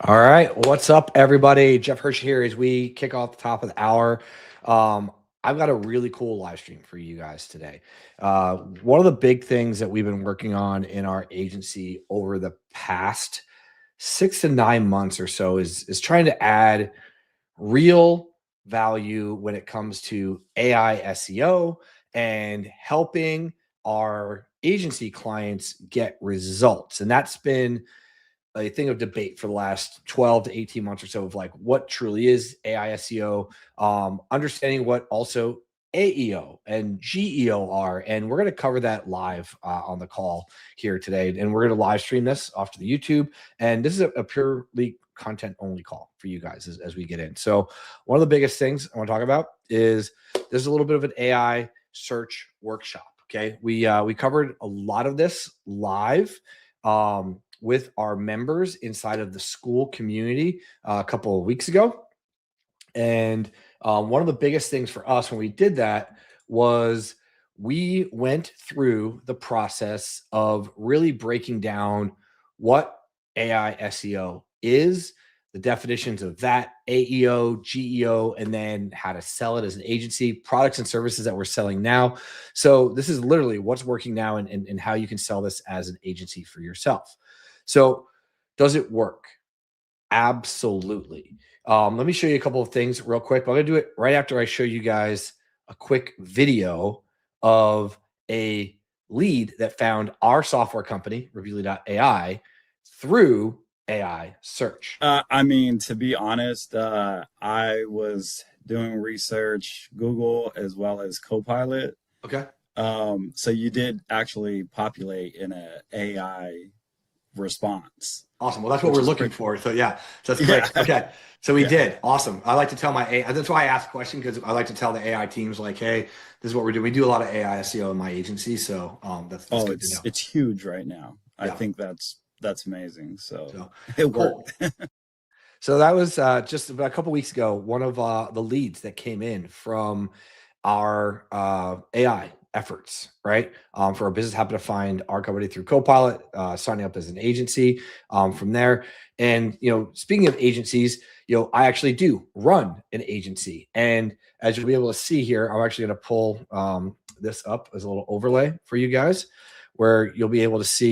All right, what's up, everybody? Jeff Hirsch here as we kick off the top of the hour. I've got a really cool live stream for you guys today. One of the big things that we've been working on in our agency over the past 6 to 9 months or so is trying to add real value when it comes to AI SEO and helping our agency clients get results. And that's been a thing of debate for the last 12 to 18 months or so of like what truly is AI SEO, understanding what also AEO and GEO are. And we're going to cover that live on the call here today. And we're going to live stream this off to the YouTube. And this is a purely content only call for you guys as we get in. So one of the biggest things I want to talk about is there's a little bit of an AI search workshop. Okay. We covered a lot of this live. With our members inside of the school community a couple of weeks ago. And one of the biggest things for us when we did that was we went through the process of really breaking down what AI SEO is, the definitions of that, AEO, GEO, and then how to sell it as an agency, products and services that we're selling now. So this is literally what's working now and how you can sell this as an agency for yourself. So does it work? Absolutely. Let me show you a couple of things real quick. I'm going to do it right after I show you guys a quick video of a lead that found our software company, Revealy.ai, through AI search. To be honest, I was doing research, Google as well as Copilot. Okay. So you did actually populate in an AI response. Awesome. Well, that's what we're looking for. So yeah, so that's great. Yeah. Okay. So we did. Awesome. I like to tell my AI, that's why I asked the question, because I like to tell the AI teams like, hey, this is what we're doing. We do a lot of AI SEO in my agency. So that's good to know. It's huge right now. Yeah. I think that's amazing. So it worked. So that was just about a couple weeks ago, one of the leads that came in from our AI efforts, right? For our business, happened to find our company through Copilot, signing up as an agency from there. And, speaking of agencies, I actually do run an agency. And as you'll be able to see here, I'm actually going to pull this up as a little overlay for you guys, where you'll be able to see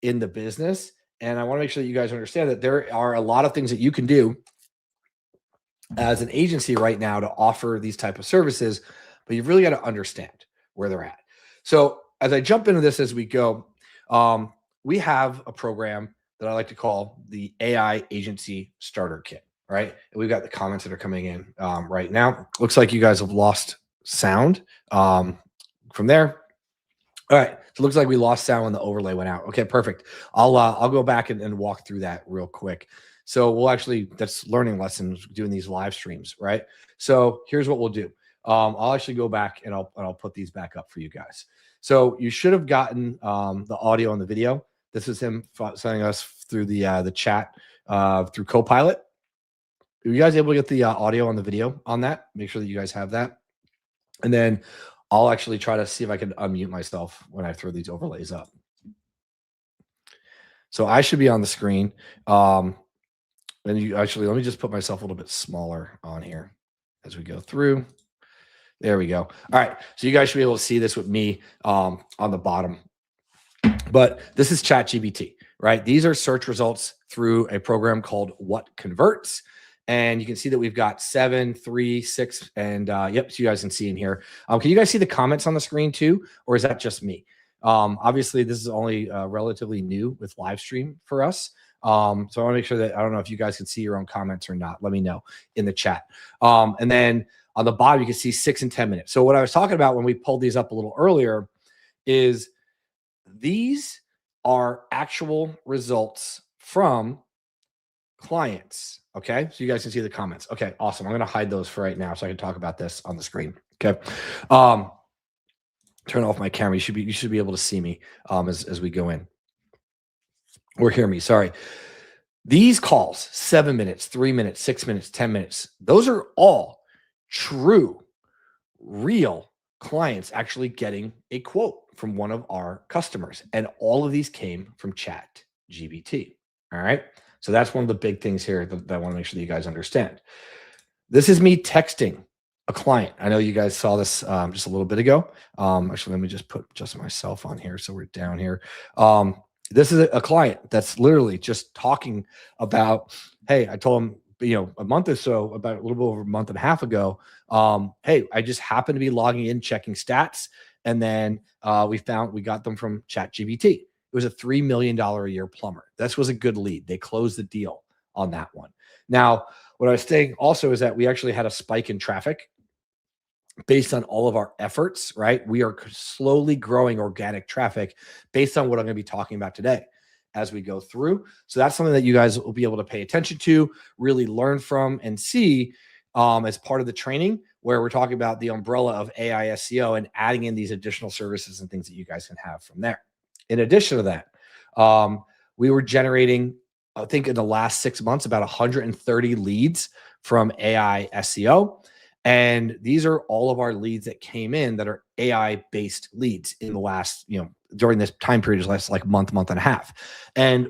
in the business. And I want to make sure that you guys understand that there are a lot of things that you can do as an agency right now to offer these type of services, but you've really got to understand where they're at. So as I jump into this as we go, we have a program that I like to call the AI Agency Starter Kit. right? And we've got the comments that are coming in right now. Looks like you guys have lost sound from there. All right, so it looks like we lost sound when the overlay went out. Okay, perfect. I'll go back and walk through that real quick. So we'll actually, that's learning lessons doing these live streams, right? So here's what we'll do. I'll actually go back and I'll put these back up for you guys. So you should have gotten the audio and the video. This is him sending us through the chat through Copilot. Are you guys able to get the audio and the video on that? Make sure that you guys have that. And then I'll actually try to see if I can unmute myself when I throw these overlays up. So I should be on the screen. And you actually, let me just put myself a little bit smaller on here as we go through. There we go. All right. So you guys should be able to see this with me on the bottom. But this is ChatGPT, right? These are search results through a program called What Converts. And you can see that we've got 7, 3, 6, and yep, so you guys can see in here. Can you guys see the comments on the screen too? Or is that just me? Obviously, this is only relatively new with live stream for us. So I want to make sure that, I don't know if you guys can see your own comments or not. Let me know in the chat. And then on the bottom, you can see 6 and 10 minutes. So what I was talking about when we pulled these up a little earlier is these are actual results from clients. Okay. So you guys can see the comments. Okay. Awesome. I'm going to hide those for right now so I can talk about this on the screen. Okay. Turn off my camera. You should be able to see me as we go in or hear me. Sorry. These calls, 7 minutes, 3 minutes, 6 minutes, 10 minutes. Those are all true, real clients actually getting a quote from one of our customers. And all of these came from ChatGPT. All right. So that's one of the big things here that I want to make sure that you guys understand. This is me texting a client. I know you guys saw this just a little bit ago. Actually, let me just put just myself on here so we're down here. This is a client that's literally just talking about, hey, I told him, a month or so, about a little bit over a month and a half ago, hey, I just happened to be logging in, checking stats, and then we got them from ChatGPT. It was a $3 million a year plumber. This was a good lead. They closed the deal on that one. Now, what I was saying also is that we actually had a spike in traffic based on all of our efforts, right? We are slowly growing organic traffic based on what I'm going to be talking about today as we go through. So that's something that you guys will be able to pay attention to, really learn from, and see as part of the training, where we're talking about the umbrella of AI SEO and adding in these additional services and things that you guys can have from there. In addition to that, we were generating, I think in the last 6 months, about 130 leads from AI SEO. And these are all of our leads that came in that are AI-based leads in the last, during this time period, last like month and a half. And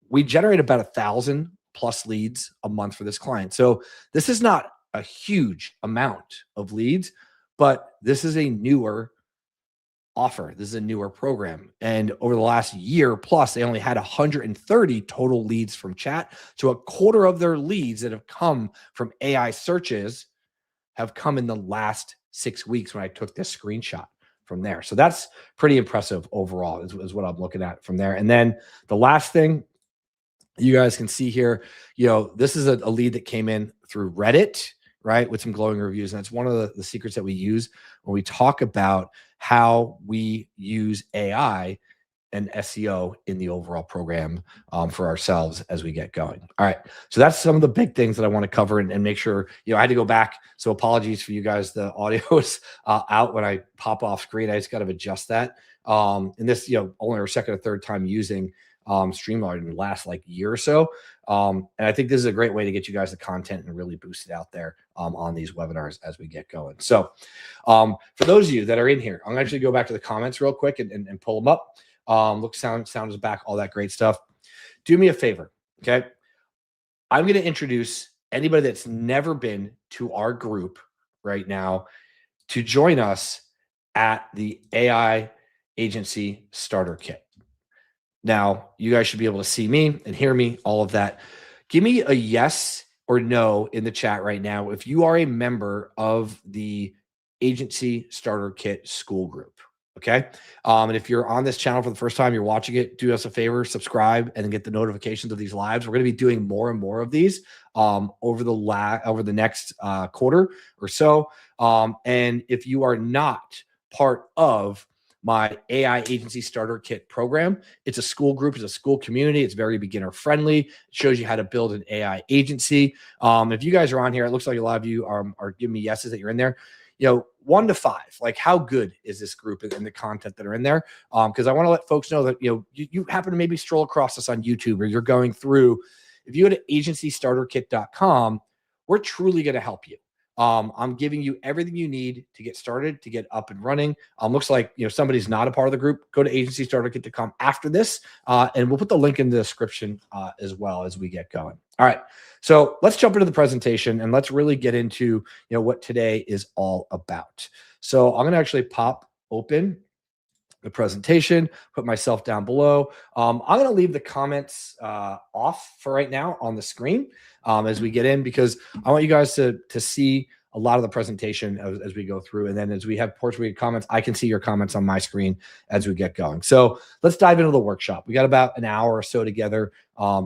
we generate about 1,000 plus leads a month for this client. So this is not a huge amount of leads, but this is a newer offer. This is a newer program. And over the last year plus, they only had 130 total leads from chat. So a quarter of their leads that have come from AI searches have come in the last 6 weeks when I took this screenshot from there. So that's pretty impressive overall is what I'm looking at from there. And then the last thing you guys can see here, this is a lead that came in through Reddit, right, with some glowing reviews. And that's one of the secrets that we use when we talk about how we use AI and SEO in the overall program for ourselves as we get going. All right. So that's some of the big things that I want to cover and make sure, I had to go back. So apologies for you guys. The audio is out when I pop off screen. I just got to adjust that. And this, only our second or third time using StreamYard in the last year or so. And I think this is a great way to get you guys the content and really boost it out there on these webinars as we get going. So for those of you that are in here, I'm going to actually go back to the comments real quick and pull them up. Look, sound is back, all that great stuff. Do me a favor, okay? I'm going to introduce anybody that's never been to our group right now to join us at the AI Agency Starter Kit. Now, you guys should be able to see me and hear me, all of that. Give me a yes or no in the chat right now if you are a member of the Agency Starter Kit school group. Okay. And if you're on this channel for the first time, you're watching it, do us a favor, subscribe, and then get the notifications of these lives. We're going to be doing more and more of these over the next quarter or so. And if you are not part of my AI Agency Starter Kit program, it's a school group, it's a school community, it's very beginner friendly. It shows you how to build an AI agency. If you guys are on here, it looks like a lot of you are giving me yeses that you're in there. 1 to 5, like how good is this group and the content that are in there? Because I want to let folks know that, you happen to maybe stroll across this on YouTube, or you're going through, if you go to agencystarterkit.com, we're truly going to help you. I'm giving you everything you need to get started, to get up and running. Looks like, somebody's not a part of the group. Go to agencystarterkit.com after this, and we'll put the link in the description as well as we get going. All right. So let's jump into the presentation and let's really get into, what today is all about. So I'm going to actually pop open the presentation, put myself down below. I'm going to leave the comments off for right now on the screen as we get in, because I want you guys to see a lot of the presentation as we go through. And then as we have portion read comments, I can see your comments on my screen as we get going. So let's dive into the workshop. We got about an hour or so together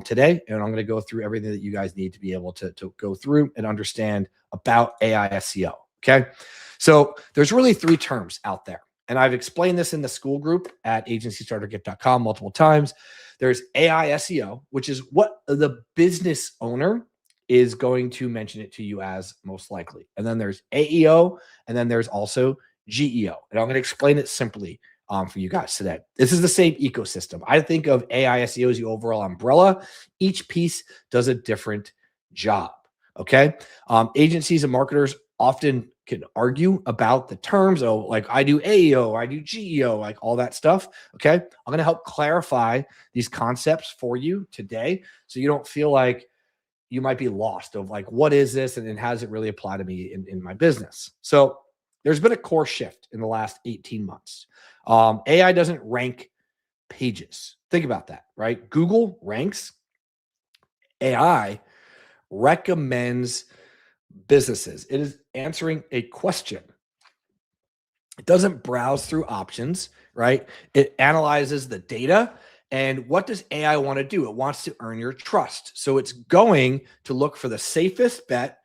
today, and I'm going to go through everything that you guys need to be able to go through and understand about AI SEO. Okay. So there's really 3 terms out there. And I've explained this in the school group at agencystarterkit.com multiple times. There's AI SEO, which is what the business owner is going to mention it to you as, most likely. And then there's AEO, and then there's also GEO. And I'm going to explain it simply for you guys today. This is the same ecosystem. I think of AI SEO as the overall umbrella. Each piece does a different job. Okay. Agencies and marketers often can argue about the terms. Oh, like I do AEO, I do GEO, like all that stuff. Okay. I'm going to help clarify these concepts for you today, so you don't feel like you might be lost of like, what is this? And how does it really apply to me in my business? So there's been a core shift in the last 18 months. AI doesn't rank pages. Think about that, right? Google ranks. AI recommends businesses. It is answering a question. It doesn't browse through options, right? It analyzes the data. And what does AI want to do? It wants to earn your trust. So it's going to look for the safest bet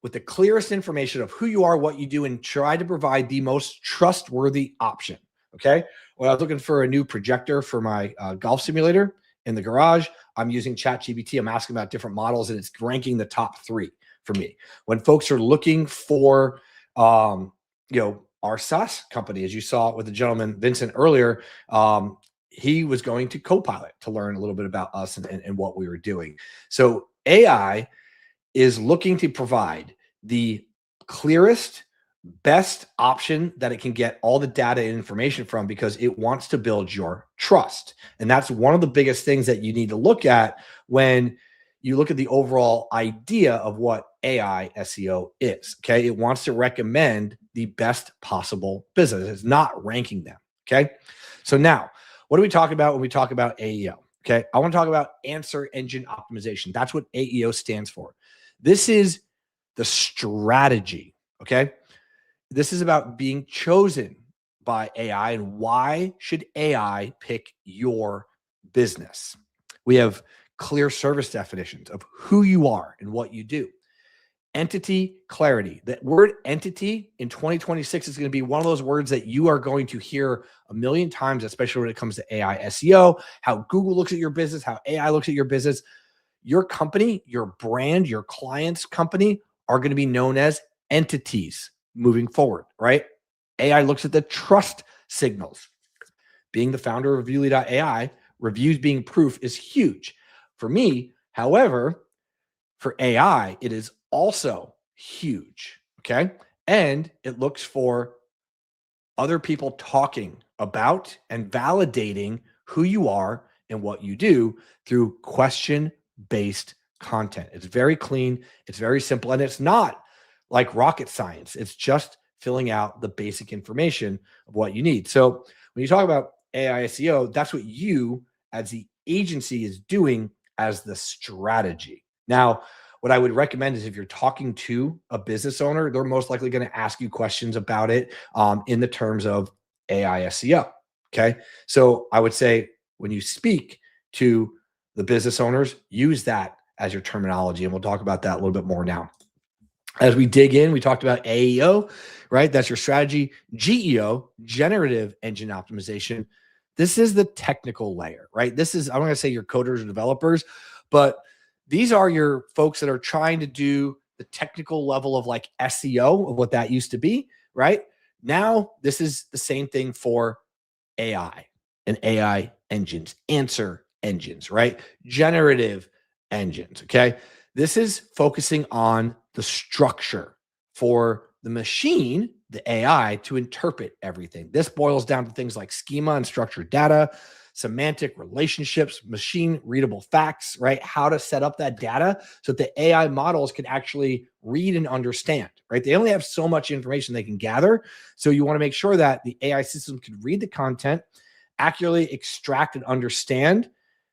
with the clearest information of who you are, what you do, and try to provide the most trustworthy option. Okay. Well, I was looking for a new projector for my golf simulator in the garage. I'm using ChatGPT. I'm asking about different models, and it's ranking the top 3 for me. When folks are looking for, our SaaS company, as you saw with the gentleman, Vincent, earlier, he was going to Copilot to learn a little bit about us and what we were doing. So AI is looking to provide the clearest, best option that it can get all the data and information from, because it wants to build your trust. And that's one of the biggest things that you need to look at when you look at the overall idea of what AI SEO is. Okay. It wants to recommend the best possible business. It's not ranking them. Okay. So now, what do we talk about when we talk about AEO? Okay. I want to talk about answer engine optimization. That's what AEO stands for. This is the strategy. Okay. This is about being chosen by AI, and why should AI pick your business? We have clear service definitions of who you are and what you do. Entity clarity. That word entity in 2026 is going to be one of those words that you are going to hear a million times, especially when it comes to AI SEO, how Google looks at your business, how AI looks at your business. Your company, your brand, your client's company are going to be known as entities moving forward, right? AI looks at the trust signals. Being the founder of Reviewly.ai, reviews being proof is huge. For me, however, for AI, it is also huge. Okay. And it looks for other people talking about and validating who you are and what you do through question-based content. It's very clean. It's very simple. And it's not like rocket science. It's just filling out the basic information of what you need. So when you talk about AI SEO, that's what you as the agency is doing as the strategy. Now, what I would recommend is if you're talking to a business owner, they're most likely going to ask you questions about it in the terms of AI SEO. Okay. So I would say when you speak to the business owners, use that as your terminology. And we'll talk about that a little bit more now. As we dig in, we talked about AEO, right? That's your strategy. GEO, Generative Engine Optimization. This is the technical layer, right? This is, I'm going to say your coders or developers, but these are your folks that are trying to do the technical level of like SEO of what that used to be, right? Now, this is the same thing for AI and AI engines, answer engines, right? Generative engines, okay? This is focusing on the structure for the machine, the AI, to interpret everything. This boils down to things like schema and structured data, semantic relationships, machine readable facts, right? How to set up that data so that the AI models can actually read and understand, right? They only have so much information they can gather. So you want to make sure that the AI system can read the content, accurately extract and understand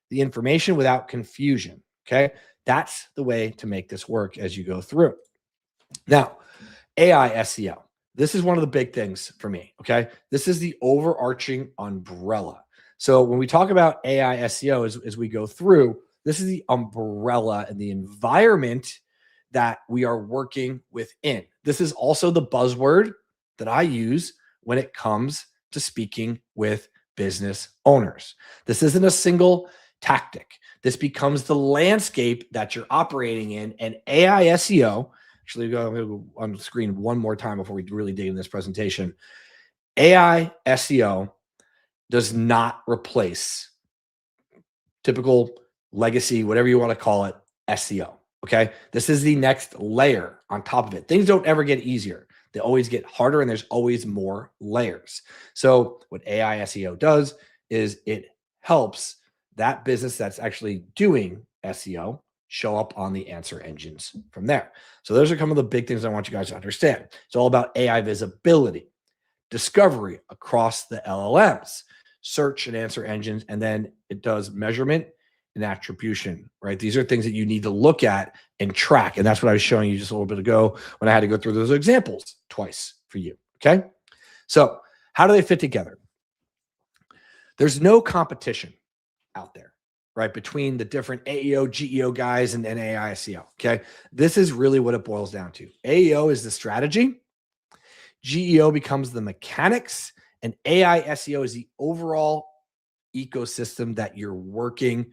the information without confusion. Okay. That's the way to make this work as you go through. Now, AI SEO. This is one of the big things for me. Okay. This is the overarching umbrella. So when we talk about AI SEO as we go through, this is the umbrella and the environment that we are working within. This is also the buzzword that I use when it comes to speaking with business owners. This isn't a single tactic. This becomes the landscape that you're operating in, and AI SEO. Actually, go on the screen one more time before we really dig in this presentation. AI SEO does not replace typical legacy, whatever you want to call it, SEO. Okay. This is the next layer on top of it. Things don't ever get easier. They always get harder, and there's always more layers. So what AI SEO does is it helps that business that's actually doing SEO show up on the answer engines from there. So those are some of the big things I want you guys to understand. It's all about AI visibility, discovery across the LLMs, search and answer engines, and then it does measurement and attribution, right? These are things that you need to look at and track. And that's what I was showing you just a little bit ago when I had to go through those examples twice for you. Okay. So how do they fit together? There's no competition out there, right? Between the different AEO, GEO guys and AI SEO. Okay. This is really what it boils down to. AEO is the strategy. GEO becomes the mechanics, and AI SEO is the overall ecosystem that you're working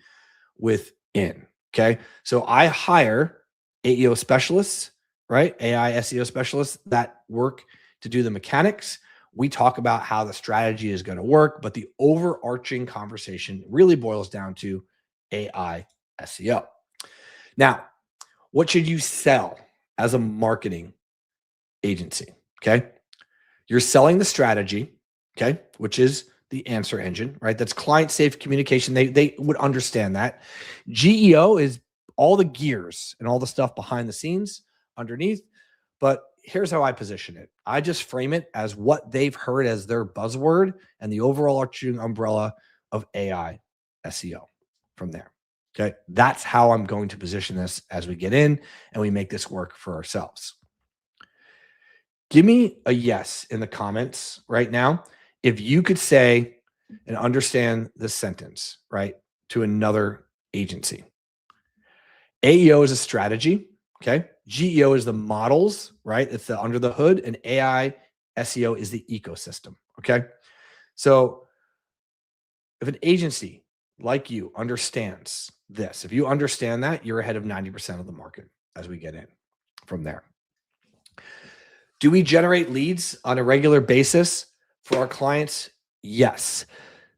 within. Okay. So I hire AEO specialists, right? AI SEO specialists that work to do the mechanics. We talk about how the strategy is going to work, but the overarching conversation really boils down to AI SEO. Now, what should you sell as a marketing agency? Okay. You're selling the strategy, okay, which is the answer engine, right? That's client safe communication. They would understand that. GEO is all the gears and all the stuff behind the scenes underneath. But here's how I position it. I just frame it as what they've heard as their buzzword and the overall arching umbrella of AI SEO from there. Okay. That's how I'm going to position this as we get in and we make this work for ourselves. Give me a yes in the comments right now if you could say and understand this sentence, right, to another agency. AEO is a strategy, okay? GEO is the models, right? It's the under the hood, and AI SEO is the ecosystem, okay? So if an agency like you understands this, if you understand that, you're ahead of 90% of the market as we get in from there. Do we generate leads on a regular basis for our clients? Yes.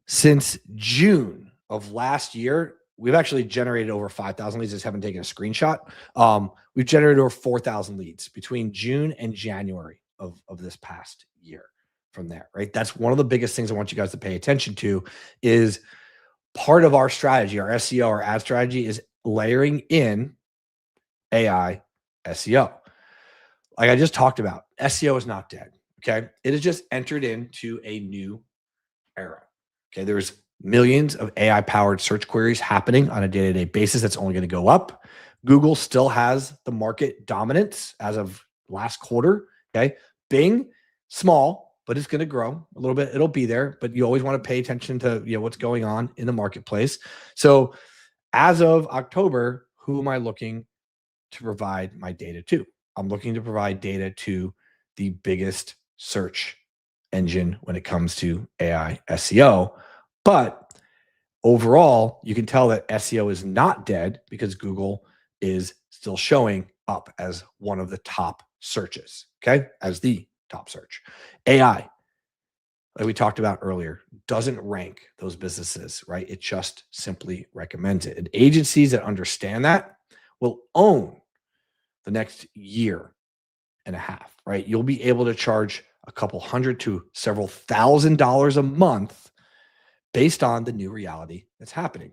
Since June of last year, we've actually generated over 5,000 leads. I just haven't taken a screenshot. We've generated over 4,000 leads between June and January of this past year from there, right? That's one of the biggest things I want you guys to pay attention to is part of our strategy, our SEO, our ad strategy is layering in AI SEO. Like I just talked about, SEO is not dead. Okay. It has just entered into a new era. Okay. There's millions of AI powered search queries happening on a day-to-day basis. That's only going to go up. Google still has the market dominance as of last quarter. Okay. Bing, small, but it's going to grow a little bit. It'll be there, but you always want to pay attention to what's going on in the marketplace. So as of October, who am I looking to provide my data to? I'm looking to provide data to the biggest search engine when it comes to AI SEO. But overall, you can tell that SEO is not dead because Google is still showing up as one of the top searches, okay, as the top search. AI, like we talked about earlier, doesn't rank those businesses, right? It just simply recommends it. And agencies that understand that will own the next year and a half, right? You'll be able to charge a couple hundred to several $1,000s a month based on the new reality that's happening.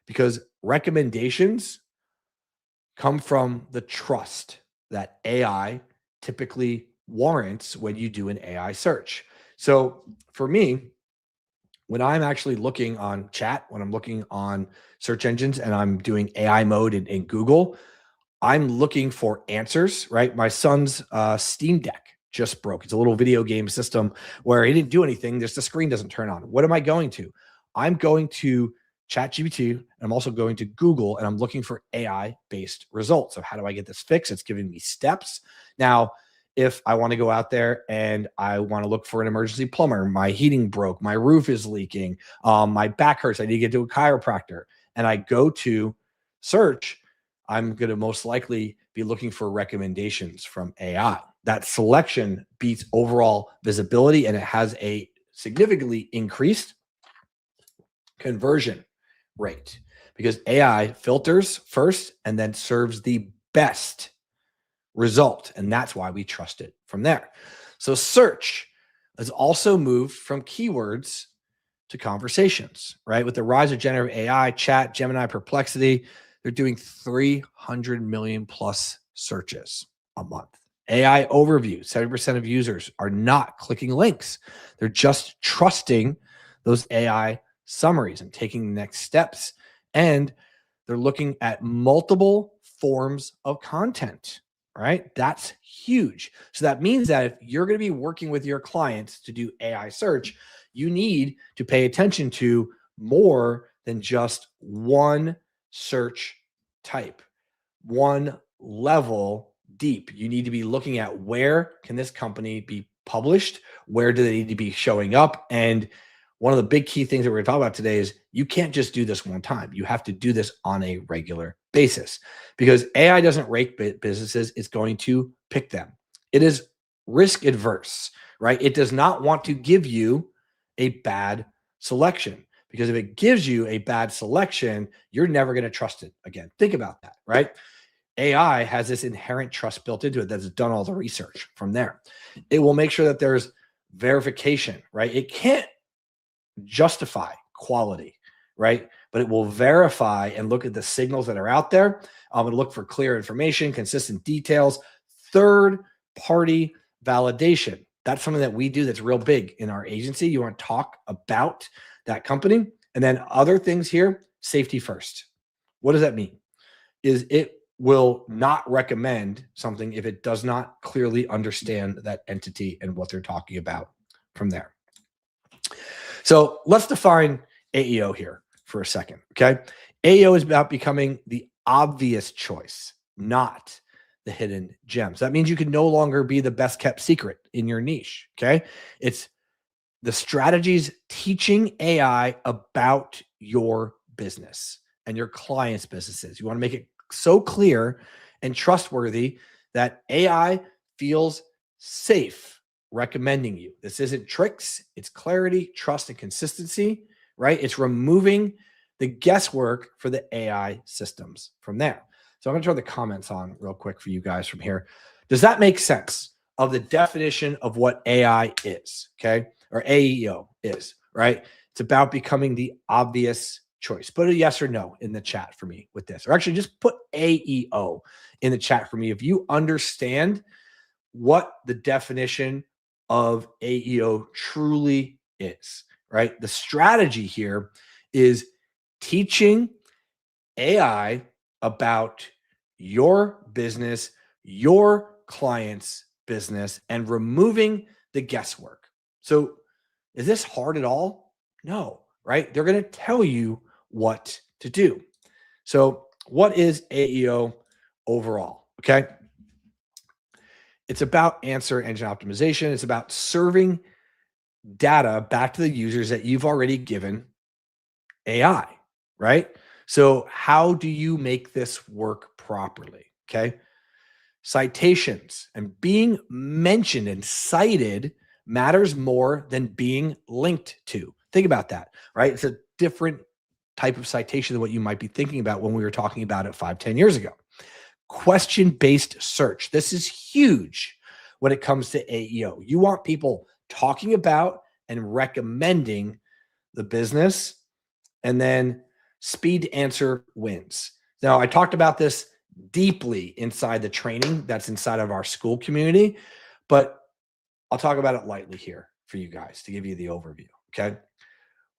Because recommendations come from the trust that AI typically warrants when you do an AI search. So for me, when I'm actually looking on chat, when I'm looking on search engines and I'm doing AI mode in Google, I'm looking for answers, right? My son's Steam Deck just broke. It's a little video game system where he didn't do anything. Just the screen doesn't turn on. What am I going to? I'm going to ChatGPT, and I'm also going to Google, and I'm looking for AI-based results. So how do I get this fixed? It's giving me steps. Now, if I want to go out there and I want to look for an emergency plumber, my heating broke, my roof is leaking, my back hurts, I need to get to a chiropractor, and I go to search, I'm going to most likely be looking for recommendations from AI. That selection beats overall visibility, and it has a significantly increased conversion rate because AI filters first and then serves the best result. And that's why we trust it from there. So search has also moved from keywords to conversations, right? With the rise of generative AI, chat, Gemini, Perplexity, they're doing 300 million plus searches a month. AI overview, 70% of users are not clicking links. They're just trusting those AI summaries and taking the next steps. And they're looking at multiple forms of content, right? That's huge. So that means that if you're going to be working with your clients to do AI search, you need to pay attention to more than just one search type, one level deep. You need to be looking at where can this company be published? Where do they need to be showing up? And one of the big key things that we're going to talk about today is you can't just do this one time. You have to do this on a regular basis because AI doesn't rate businesses. It's going to pick them. It is risk adverse, right? It does not want to give you a bad selection because if it gives you a bad selection, you're never going to trust it again. Think about that, right? AI has this inherent trust built into it that's done all the research from there. It will make sure that there's verification, right? It can't justify quality, right? But it will verify and look at the signals that are out there. And look for clear information, consistent details, third-party validation. That's something that we do that's real big in our agency. You want to talk about that company. And then other things here, safety first. What does that mean? Is it will not recommend something if it does not clearly understand that entity and what they're talking about from there. So let's define AEO here for a second, okay? AEO is about becoming the obvious choice, not the hidden gems. That means you can no longer be the best kept secret in your niche, okay? It's the strategies teaching AI about your business and your clients' businesses. You want to make it so clear and trustworthy that AI feels safe recommending you. This isn't tricks, it's clarity, trust, and consistency, right? It's removing the guesswork for the AI systems from there. So I'm going to turn the comments on real quick for you guys from here. Does that make sense of the definition of what AI is, okay? Or AEO is, right? It's about becoming the obvious choice. Put a yes or no in the chat for me with this. Or actually just put AEO in the chat for me if you understand what the definition of AEO truly is, right? The strategy here is teaching AI about your business, your client's business, and removing the guesswork. So is this hard at all? No, right? They're going to tell you what to do. So what is AEO overall? Okay. It's about answer engine optimization. It's about serving data back to the users that you've already given AI, right? So how do you make this work properly? Okay. Citations and being mentioned and cited matters more than being linked to. Think about that, right? It's a different type of citation than what you might be thinking about when we were talking about it 5, 10 years ago. Question-based search. This is huge when it comes to AEO. You want people talking about and recommending the business, and then speed to answer wins. Now, I talked about this deeply inside the training that's inside of our school community, but I'll talk about it lightly here for you guys to give you the overview. Okay.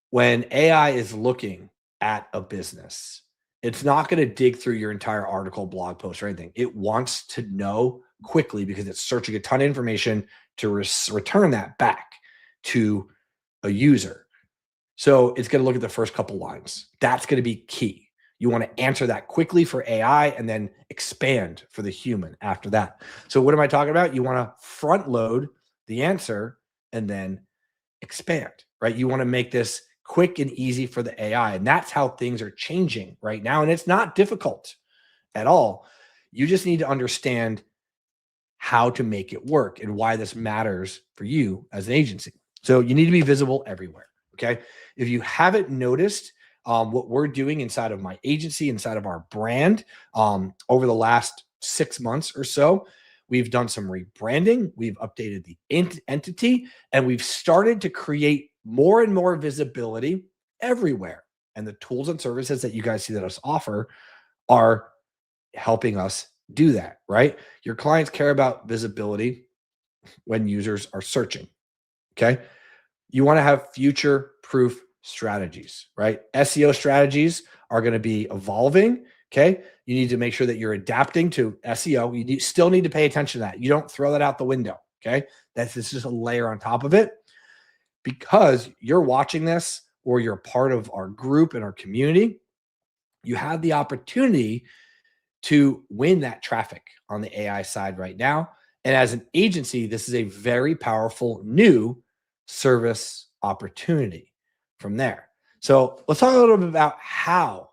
When AI is looking at a business, it's not going to dig through your entire article, blog post, or anything. It wants to know quickly because it's searching a ton of information to return that back to a user. So it's going to look at the first couple lines. That's going to be key. You want to answer that quickly for AI and then expand for the human after that. So what am I talking about? You want to front load the answer and then expand, right? You want to make this quick and easy for the AI. And that's how things are changing right now. And it's not difficult at all. You just need to understand how to make it work and why this matters for you as an agency. So you need to be visible everywhere. Okay. If you haven't noticed what we're doing inside of my agency, inside of our brand, over the last 6 months or so, we've done some rebranding. We've updated the entity, and we've started to create more and more visibility everywhere. And the tools and services that you guys see that us offer are helping us do that, right? Your clients care about visibility when users are searching. Okay. You want to have future proof strategies, right? SEO strategies are going to be evolving. Okay. You need to make sure that you're adapting to SEO. You still need to pay attention to that. You don't throw that out the window. Okay. That's just a layer on top of it, because you're watching this or you're part of our group and our community. You have the opportunity to win that traffic on the AI side right now. And as an agency, this is a very powerful new service opportunity from there. So let's talk a little bit about how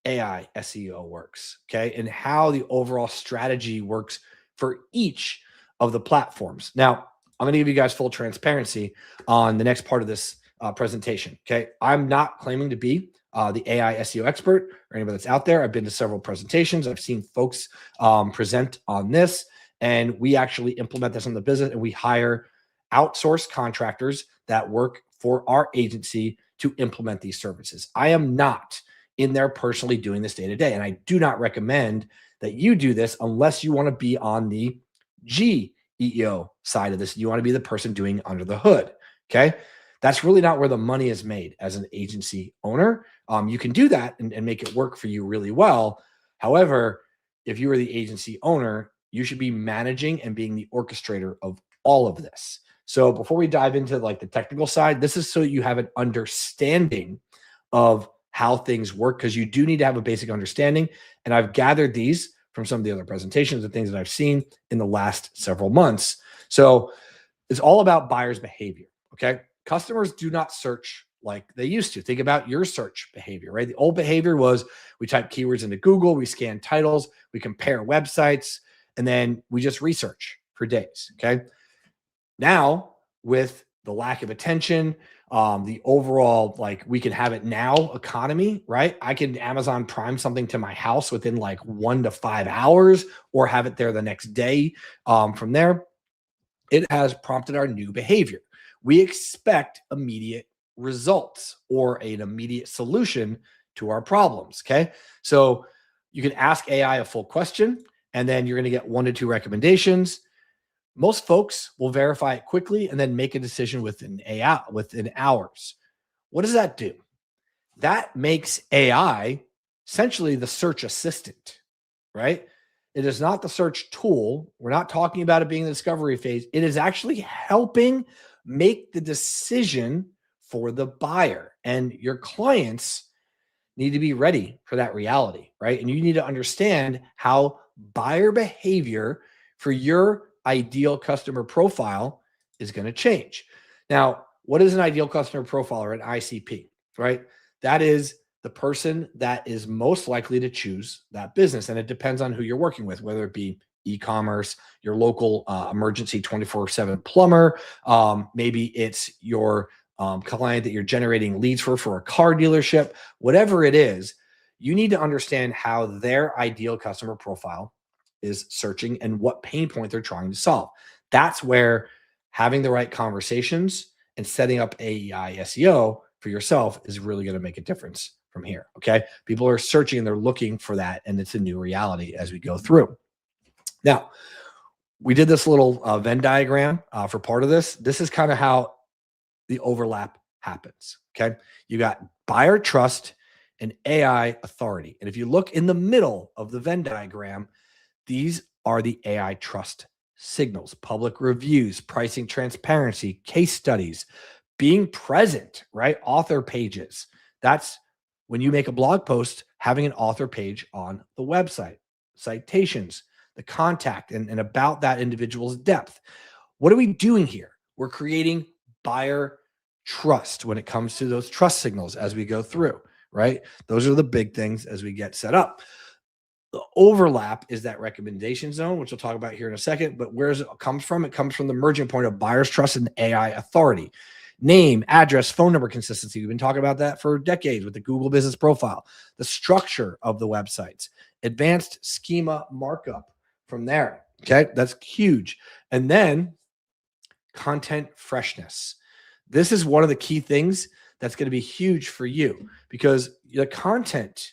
AI SEO works, okay, and how the overall strategy works for each of the platforms. Now, I'm going to give you guys full transparency on the next part of this presentation, okay? I'm not claiming to be the AI SEO expert or anybody that's out there. I've been to several presentations. I've seen folks present on this, and we actually implement this on the business, and we hire outsourced contractors that work for our agency to implement these services. I am not in there personally doing this day to day, and I do not recommend that you do this unless you want to be on the GEO side of this. You want to be the person doing under the hood, okay? That's really not where the money is made as an agency owner. You can do that and make it work for you really well. However, if you are the agency owner, you should be managing and being the orchestrator of all of this. So before we dive into like the technical side, this is so you have an understanding of how things work, because you do need to have a basic understanding. And I've gathered these from some of the other presentations and things that I've seen in the last several months. So it's all about buyer's behavior, okay? Customers do not search like they used to. Think about your search behavior, right? The old behavior was we type keywords into Google, we scan titles, we compare websites, and then we just research for days, okay? Now, with the lack of attention, the overall, like, we can have it now economy, right? I can Amazon Prime something to my house within like 1 to 5 hours, or have it there the next day. From there, it has prompted our new behavior. We expect immediate results or an immediate solution to our problems. Okay. So you can ask AI a full question, and then you're going to get 1 to 2 recommendations. Most folks will verify it quickly and then make a decision within hours. What does that do? That makes AI essentially the search assistant, right? It is not the search tool. We're not talking about it being the discovery phase. It is actually helping make the decision for the buyer, and your clients need to be ready for that reality, right? And you need to understand how buyer behavior for your ideal customer profile is going to change. Now, what is an ideal customer profile or an ICP, right? That is the person that is most likely to choose that business. And it depends on who you're working with, whether it be e-commerce, your local emergency 24/7 plumber, maybe it's your client that you're generating leads for a car dealership, whatever it is. You need to understand how their ideal customer profile is searching and what pain point they're trying to solve. That's where having the right conversations and setting up AI SEO for yourself is really going to make a difference from here. Okay. People are searching and they're looking for that. And it's a new reality as we go through. Now, we did this little Venn diagram for part of this. This is kind of how the overlap happens. Okay. You got buyer trust and AI authority. And if you look in the middle of the Venn diagram, these are the AI trust signals: public reviews, pricing transparency, case studies, being present, right? Author pages. That's when you make a blog post, having an author page on the website, citations, the contact, and about that individual's depth. What are we doing here? We're creating buyer trust when it comes to those trust signals as we go through, right? Those are the big things as we get set up. The overlap is that recommendation zone, which we'll talk about here in a second. But where does it come from? It comes from the merging point of buyer's trust and AI authority. Name, address, phone number consistency. We've been talking about that for decades with the Google Business Profile. The structure of the websites, advanced schema markup from there. Okay, that's huge. And then content freshness. This is one of the key things that's going to be huge for you, because the content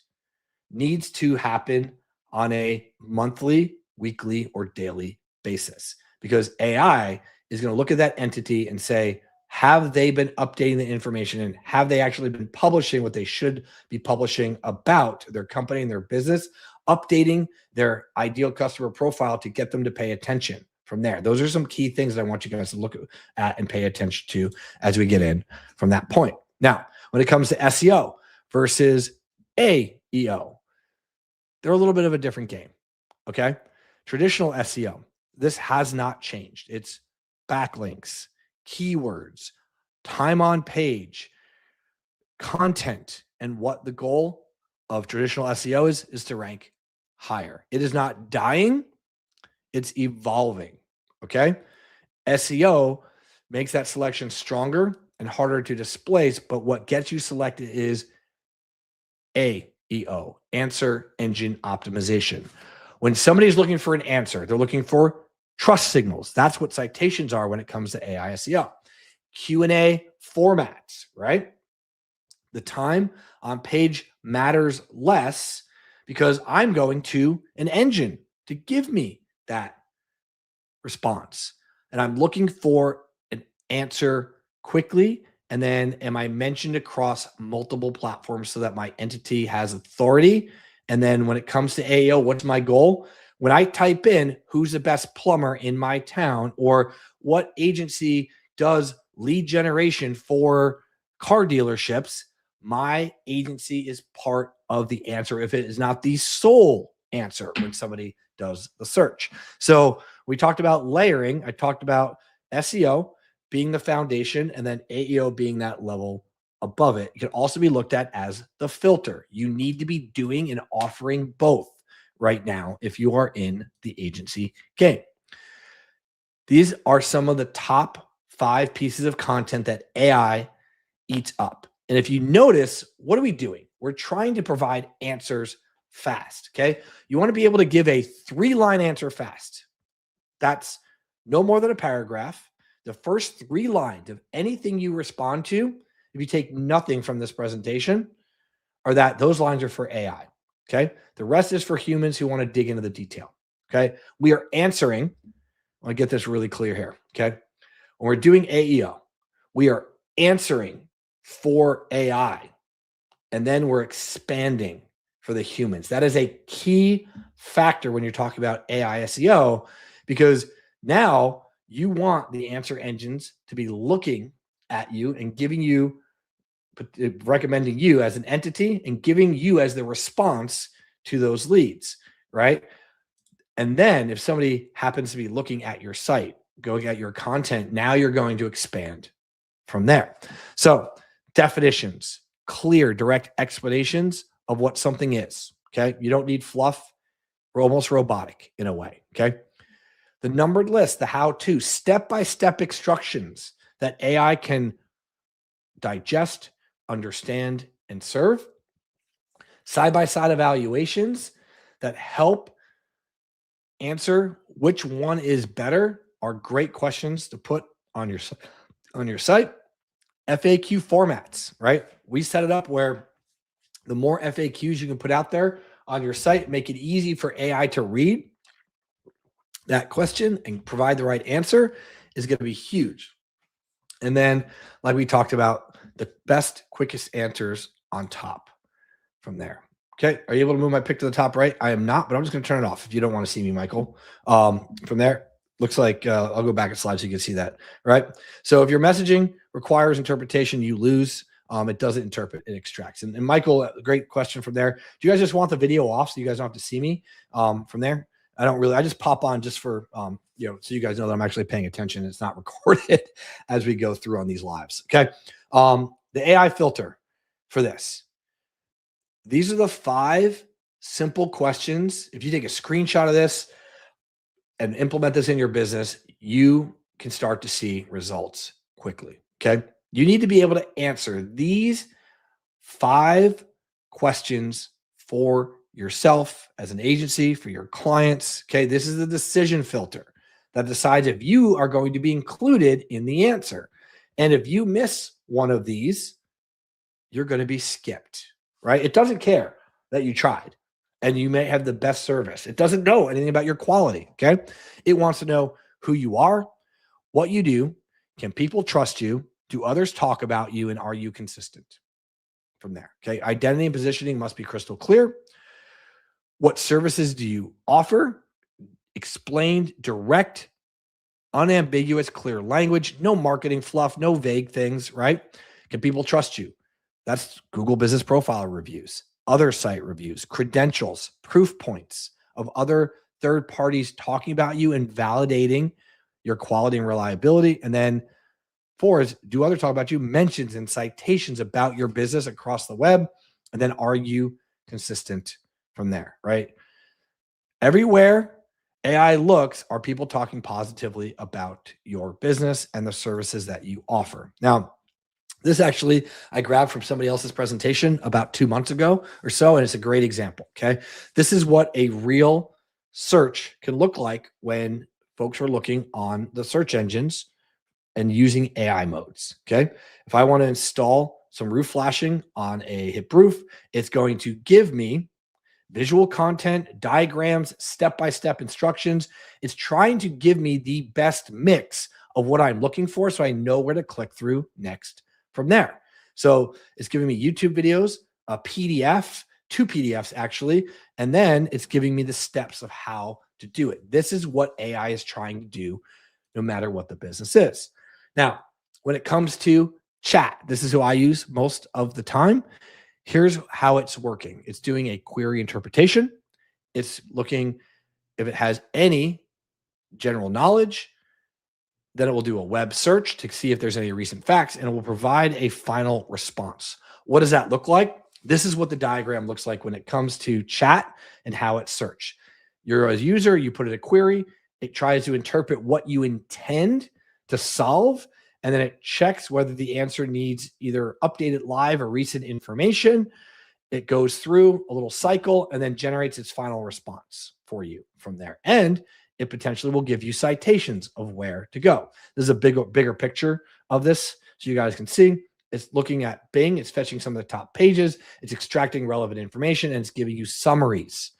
needs to happen on a monthly, weekly, or daily basis, because AI is going to look at that entity and say, have they been updating the information, and have they actually been publishing what they should be publishing about their company and their business, updating their ideal customer profile to get them to pay attention from there. Those are some key things that I want you guys to look at and pay attention to as we get in from that point. Now, when it comes to SEO versus AEO, they're a little bit of a different game. Okay. Traditional SEO, this has not changed. It's backlinks, keywords, time on page, content, and what the goal of traditional SEO is to rank higher. It is not dying, it's evolving. Okay. SEO makes that selection stronger and harder to displace, but what gets you selected is AEO, Answer Engine Optimization. When somebody's looking for an answer, they're looking for trust signals. That's what citations are when it comes to AI SEO. Q&A formats, right? The time on page matters less because I'm going to an engine to give me that response. And I'm looking for an answer quickly. And then am I mentioned across multiple platforms so that my entity has authority? And then when it comes to AEO, what's my goal? When I type in who's the best plumber in my town, or what agency does lead generation for car dealerships, my agency is part of the answer if it is not the sole answer when somebody does the search. So we talked about layering. I talked about SEO being the foundation and then AEO being that level above it. It can also be looked at as the filter. You need to be doing and offering both right now if you are in the agency game. These are some of the top 5 pieces of content that AI eats up. And if you notice, what are we doing? We're trying to provide answers fast. Okay. You want to be able to give a 3-line answer fast. That's no more than a paragraph. The first 3 lines of anything you respond to, if you take nothing from this presentation, are that those lines are for AI. Okay. The rest is for humans who want to dig into the detail. Okay. We are answering. I want to get this really clear here. Okay. When we're doing AEO, we are answering for AI, and then we're expanding for the humans. That is a key factor when you're talking about AI SEO, because now You want the answer engines to be looking at you and giving you, recommending you as an entity and giving you as the response to those leads, right? And then if somebody happens to be looking at your site, going at your content, now you're going to expand from there. So definitions, clear, direct explanations of what something is. Okay. You don't need fluff. We're almost robotic in a way. Okay. The numbered list, the how-to, step-by-step instructions that AI can digest, understand, and serve. Side-by-side evaluations that help answer which one is better are great questions to put on your site. FAQ formats, right? We set it up where the more FAQs you can put out there on your site, make it easy for AI to read that question and provide the right answer is going to be huge. And then, like we talked about, the best, quickest answers on top from there. Okay. Are you able to move my pick to the top right? I am not, but I'm just going to turn it off if you don't want to see me, Michael. From there, looks like I'll go back a slide so you can see that, right? So if your messaging requires interpretation, you lose. It doesn't interpret, it extracts. And Michael, great question from there. Do you guys just want the video off so you guys don't have to see me from there? I just pop on just for, so you guys know that I'm actually paying attention. It's not recorded as we go through on these lives. Okay. The AI filter for this. These are the 5 simple questions. If you take a screenshot of this and implement this in your business, you can start to see results quickly. Okay. You need to be able to answer these 5 questions for yourself as an agency, for your clients. Okay. This is the decision filter that decides if you are going to be included in the answer. And if you miss one of these, you're going to be skipped, right? It doesn't care that you tried and you may have the best service. It doesn't know anything about your quality. Okay. It wants to know who you are, what you do. Can people trust you? Do others talk about you? And are you consistent from there? Okay. Identity and positioning must be crystal clear. What services do you offer? Explained, direct, unambiguous, clear language, no marketing fluff, no vague things, right? Can people trust you? That's Google Business Profile reviews, other site reviews, credentials, proof points of other third parties talking about you and validating your quality and reliability. And then 4 is, do others talk about you? Mentions and citations about your business across the web. And then are you consistent from there, right? Everywhere AI looks, are people talking positively about your business and the services that you offer? Now, this actually I grabbed from somebody else's presentation about 2 months ago or so, and it's a great example. Okay. This is what a real search can look like when folks are looking on the search engines and using AI modes. Okay. If I want to install some roof flashing on a hip roof, it's going to give me visual content, diagrams, step-by-step instructions. It's trying to give me the best mix of what I'm looking for so I know where to click through next from there. So it's giving me YouTube videos, a PDF, 2 PDFs actually, and then it's giving me the steps of how to do it. This is what AI is trying to do no matter what the business is. Now, when it comes to chat, this is who I use most of the time. Here's how it's working. It's doing a query interpretation. It's looking if it has any general knowledge. Then it will do a web search to see if there's any recent facts, and it will provide a final response. What does that look like? This is what the diagram looks like when it comes to chat and how it's searched. You're a user, you put in a query, it tries to interpret what you intend to solve, and then it checks whether the answer needs either updated live or recent information. It goes through a little cycle and then generates its final response for you from there. And it potentially will give you citations of where to go. This is a bigger picture of this so you guys can see. It's looking at Bing. It's fetching some of the top pages. It's extracting relevant information, and it's giving you summaries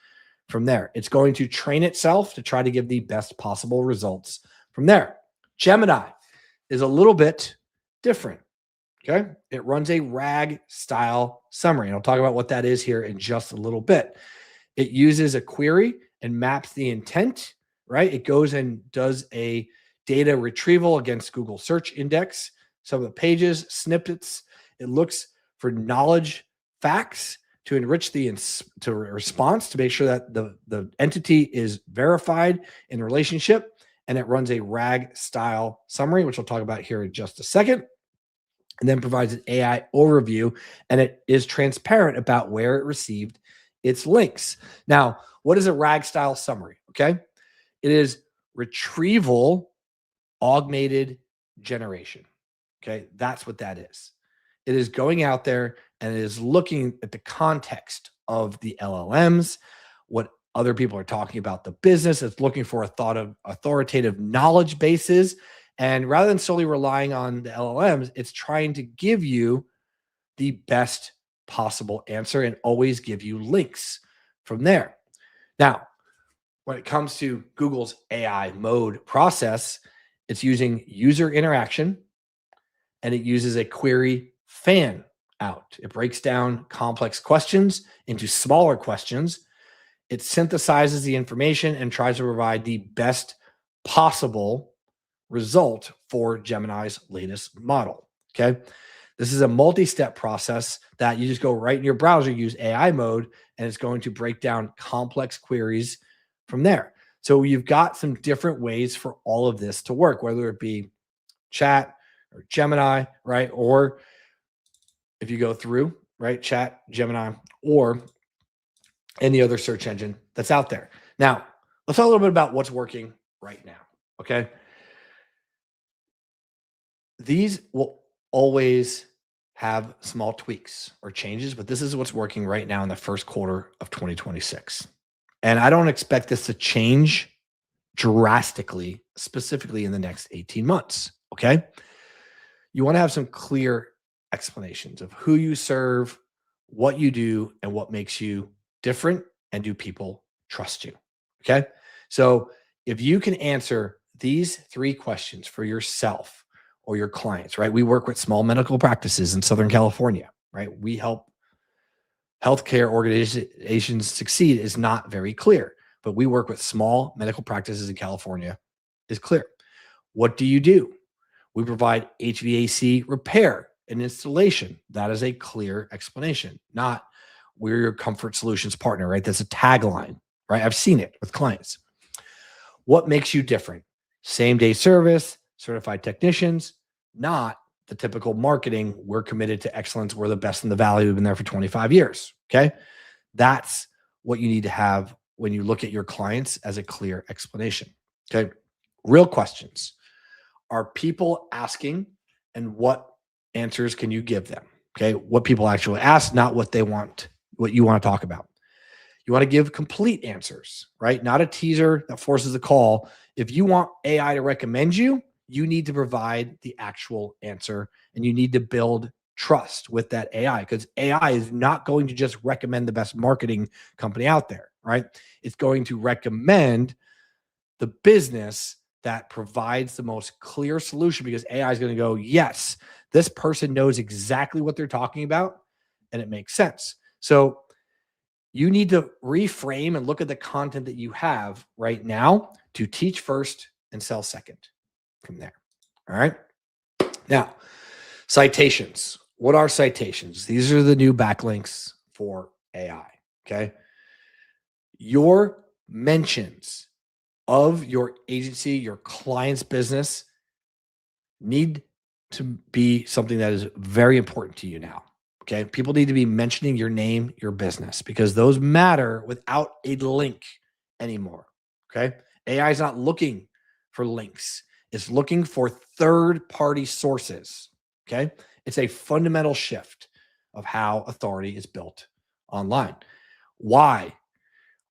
from there. It's going to train itself to try to give the best possible results from there. Gemini is a little bit different. Okay. It runs a RAG style summary. And I'll talk about what that is here in just a little bit. It uses a query and maps the intent, right? It goes and does a data retrieval against Google search index, some of the pages, snippets. It looks for knowledge facts to enrich the response to make sure that the entity is verified in the relationship, and it runs a RAG style summary, which we'll talk about here in just a second, and then provides an AI overview, and it is transparent about where it received its links. Now, what is a RAG style summary? Okay, it is retrieval augmented generation. Okay, that's what that is. It is going out there and it is looking at the context of the LLMs, what other people are talking about the business. It's looking for a thought of authoritative knowledge bases. And rather than solely relying on the LLMs, it's trying to give you the best possible answer and always give you links from there. Now, when it comes to Google's AI mode process, it's using user interaction and it uses a query fan out. It breaks down complex questions into smaller questions. It synthesizes the information and tries to provide the best possible result for Gemini's latest model. Okay. This is a multi-step process that you just go right in your browser, use AI mode, and it's going to break down complex queries from there. So you've got some different ways for all of this to work, whether it be chat or Gemini, right? Or if you go through, right, chat, Gemini, or any other search engine that's out there. Now, let's talk a little bit about what's working right now, okay? These will always have small tweaks or changes, but this is what's working right now in the first quarter of 2026. And I don't expect this to change drastically, specifically in the next 18 months, okay? You want to have some clear explanations of who you serve, what you do, and what makes you different, and do people trust you, okay? So if you can answer these 3 questions for yourself or your clients, right? We work with small medical practices in Southern California, right? We help healthcare organizations succeed is not very clear, but we work with small medical practices in California is clear. What do you do? We provide HVAC repair and installation. That is a clear explanation, not we're your comfort solutions partner, right? That's a tagline, right? I've seen it with clients. What makes you different? Same day service, certified technicians, not the typical marketing. We're committed to excellence. We're the best in the valley. We've been there for 25 years. Okay. That's what you need to have when you look at your clients as a clear explanation. Okay. Real questions. Are people asking, and what answers can you give them? Okay. What people actually ask, not what they want, what you want to talk about. You want to give complete answers, right? Not a teaser that forces a call. If you want AI to recommend you, you need to provide the actual answer, and you need to build trust with that AI, because AI is not going to just recommend the best marketing company out there, right? It's going to recommend the business that provides the most clear solution, because AI is going to go, yes, this person knows exactly what they're talking about, and it makes sense. So you need to reframe and look at the content that you have right now to teach first and sell second from there. All right. Now, citations. What are citations? These are the new backlinks for AI. Okay. Your mentions of your agency, your client's business need to be something that is very important to you now. Okay. People need to be mentioning your name, your business, because those matter without a link anymore. Okay. AI is not looking for links. It's looking for third-party sources. Okay. It's a fundamental shift of how authority is built online. Why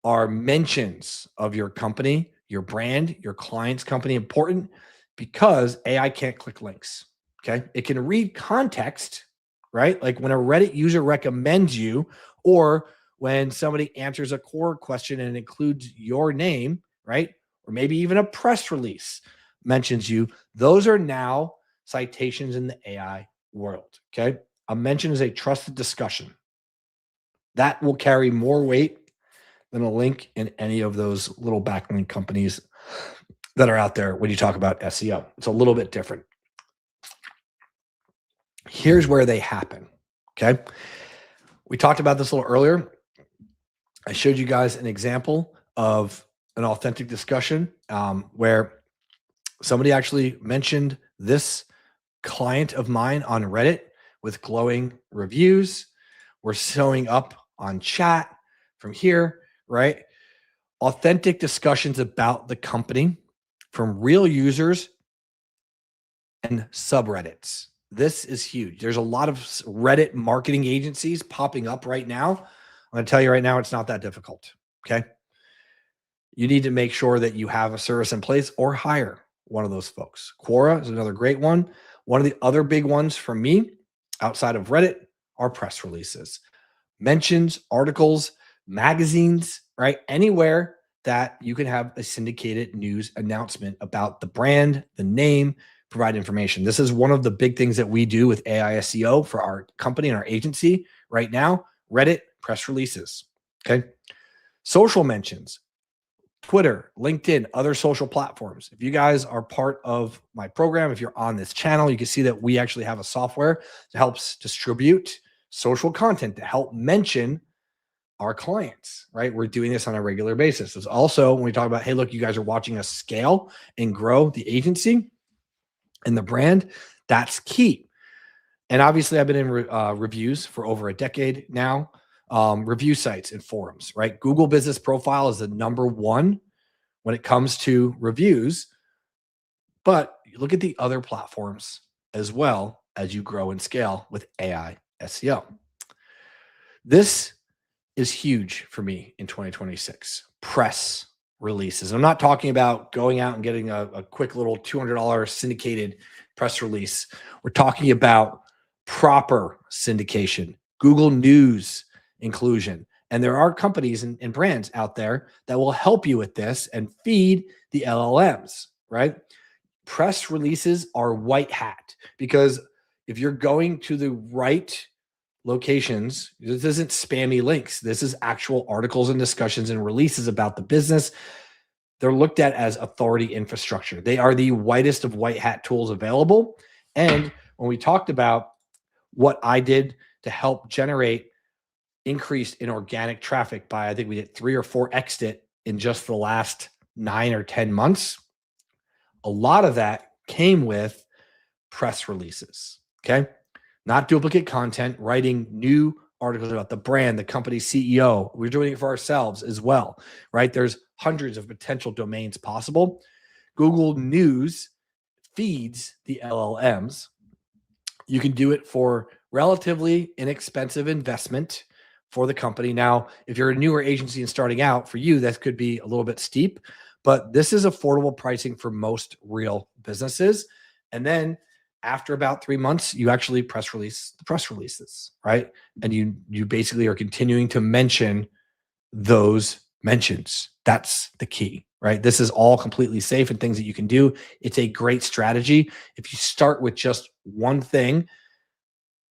are mentions of your company, your brand, your client's company important? Because AI can't click links. Okay. It can read context, right? Like when a Reddit user recommends you, or when somebody answers a core question and includes your name, right? Or maybe even a press release mentions you. Those are now citations in the AI world. Okay. A mention is a trusted discussion. That will carry more weight than a link in any of those little backlink companies that are out there when you talk about SEO. It's a little bit different. Here's where they happen. Okay. We talked about this a little earlier. I showed you guys an example of an authentic discussion where somebody actually mentioned this client of mine on Reddit with glowing reviews. We're showing up on chat from here, right? Authentic discussions about the company from real users and subreddits. This is huge. There's a lot of Reddit marketing agencies popping up right now. I'm going to tell you right now, it's not that difficult. Okay. You need to make sure that you have a service in place or hire one of those folks. Quora is another great one. One of the other big ones for me outside of Reddit are press releases, mentions, articles, magazines, right? Anywhere that you can have a syndicated news announcement about the brand, the name, provide information. This is one of the big things that we do with AI SEO for our company and our agency right now. Reddit press releases. Okay. Social mentions, Twitter, LinkedIn, other social platforms. If you guys are part of my program, if you're on this channel, you can see that we actually have a software that helps distribute social content to help mention our clients, right? We're doing this on a regular basis. There's also, when we talk about, hey, look, you guys are watching us scale and grow the agency and the brand, that's key. And obviously, I've been in reviews for over a decade now. Review sites and forums, right? Google Business Profile is the #1 when it comes to reviews. But you look at the other platforms as well as you grow and scale with AI SEO. This is huge for me in 2026. Press releases. I'm not talking about going out and getting a quick little $200 syndicated press release. We're talking about proper syndication, Google News inclusion. And there are companies and brands out there that will help you with this and feed the LLMs, right? Press releases are white hat because if you're going to the right locations, this isn't spammy links. This is actual articles and discussions and releases about the business. They're looked at as authority infrastructure. They are the whitest of white hat tools available. And when we talked about what I did to help generate increase in organic traffic by, I think we did 3 or 4x it in just the last 9 or 10 months. A lot of that came with press releases. Okay. Not duplicate content, writing new articles about the brand, the company CEO. We're doing it for ourselves as well, right? There's hundreds of potential domains possible. Google News feeds the LLMs. You can do it for relatively inexpensive investment for the company. Now, if you're a newer agency and starting out, for you, that could be a little bit steep, but this is affordable pricing for most real businesses. And then after about 3 months, you actually press release the press releases, right? And you basically are continuing to mention those mentions. That's the key, right? This is all completely safe and things that you can do. It's a great strategy. If you start with just one thing,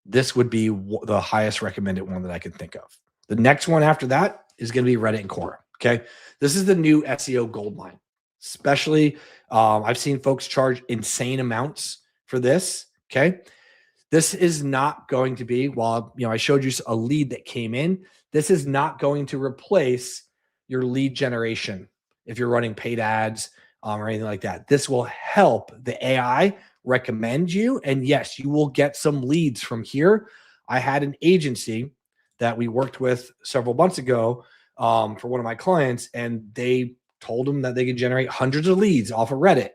this would be the highest recommended one that I can think of. The next one after that is going to be Reddit and Quora. Okay. This is the new SEO goldmine, especially I've seen folks charge insane amounts for this. Okay. This is not going to be, while I showed you a lead that came in, this is not going to replace your lead generation if you're running paid ads or anything like that. This will help the AI recommend you. And yes, you will get some leads from here. I had an agency that we worked with several months ago for one of my clients, and they told them that they could generate hundreds of leads off of Reddit.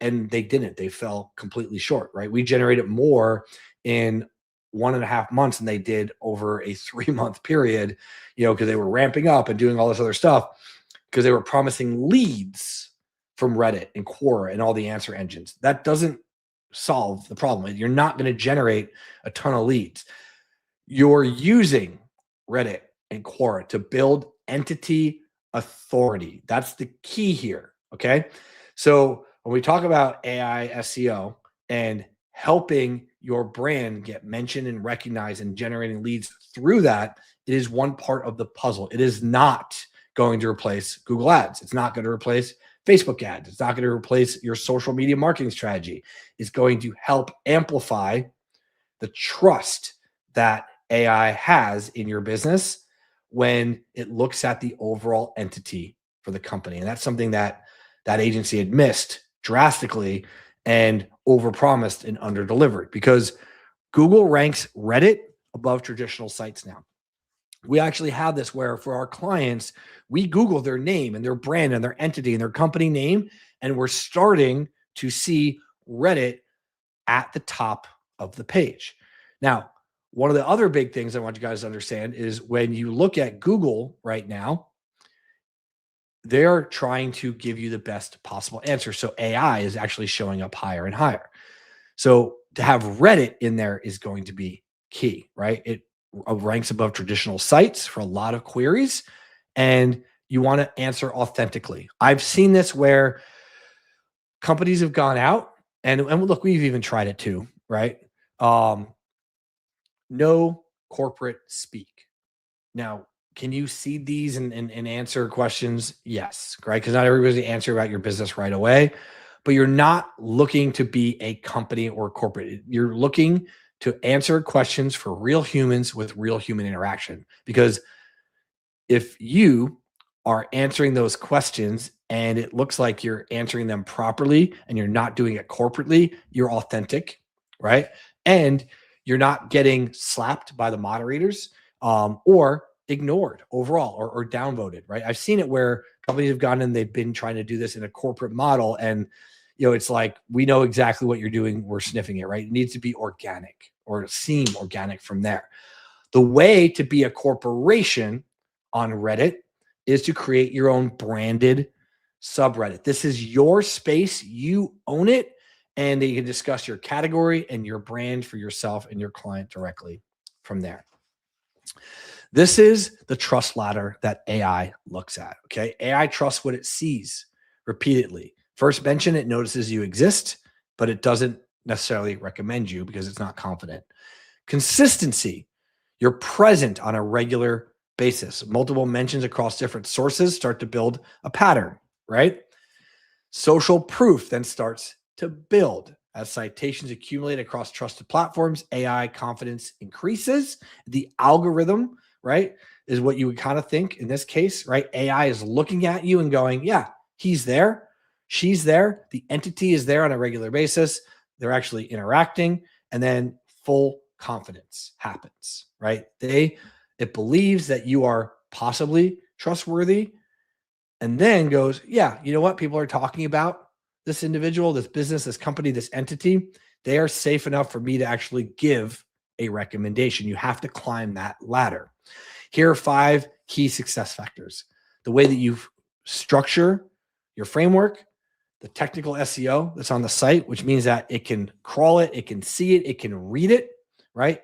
And they didn't. They fell completely short, right? We generated more in 1.5 months than they did over a 3-month period, because they were ramping up and doing all this other stuff because they were promising leads from Reddit and Quora and all the answer engines. That doesn't solve the problem. You're not going to generate a ton of leads. You're using Reddit and Quora to build entity authority. That's the key here. Okay. So when we talk about AI SEO and helping your brand get mentioned and recognized and generating leads through that, it is one part of the puzzle. It is not going to replace Google Ads. It's not going to replace Facebook ads. It's not going to replace your social media marketing strategy. It's going to help amplify the trust that AI has in your business when it looks at the overall entity for the company. And that's something that that agency had missed drastically and overpromised and underdelivered, because Google ranks Reddit above traditional sites now. We actually have this where for our clients, we Google their name and their brand and their entity and their company name, and we're starting to see Reddit at the top of the page. Now, one of the other big things I want you guys to understand is when you look at Google right now, they're trying to give you the best possible answer. So AI is actually showing up higher and higher. So to have Reddit in there is going to be key, right? It ranks above traditional sites for a lot of queries, and you want to answer authentically. I've seen this where companies have gone out and look, we've even tried it too, right? No corporate speak. Now, can you see these and answer questions? Yes, right? Because not everybody's going to answer about your business right away, but you're not looking to be a company or corporate. You're looking to answer questions for real humans with real human interaction. Because if you are answering those questions and it looks like you're answering them properly and you're not doing it corporately, you're authentic, right? And you're not getting slapped by the moderators or ignored overall or downvoted, right? I've seen it where companies have gone and they've been trying to do this in a corporate model, and it's like, we know exactly what you're doing. We're sniffing it, right? It needs to be organic or seem organic from there. The way to be a corporation on Reddit is to create your own branded subreddit. This is your space. You own it, and you can discuss your category and your brand for yourself and your client directly from there. This is the trust ladder that AI looks at. Okay. AI trusts what it sees repeatedly. First mention, it notices you exist, but it doesn't necessarily recommend you because it's not confident. Consistency. You're present on a regular basis. Multiple mentions across different sources start to build a pattern, right? Social proof then starts to build. As citations accumulate across trusted platforms, AI confidence increases. The algorithm, right, is what you would kind of think in this case, right? AI is looking at you and going, yeah, he's there, she's there, the entity is there on a regular basis. They're actually interacting, and then full confidence happens, right? It believes that you are possibly trustworthy, and then goes, yeah, you know what? People are talking about this individual, this business, this company, this entity. They are safe enough for me to actually give a recommendation. You have to climb that ladder. Here are 5 key success factors. The way that you structure your framework, the technical SEO that's on the site, which means that it can crawl it, it can see it, it can read it, right?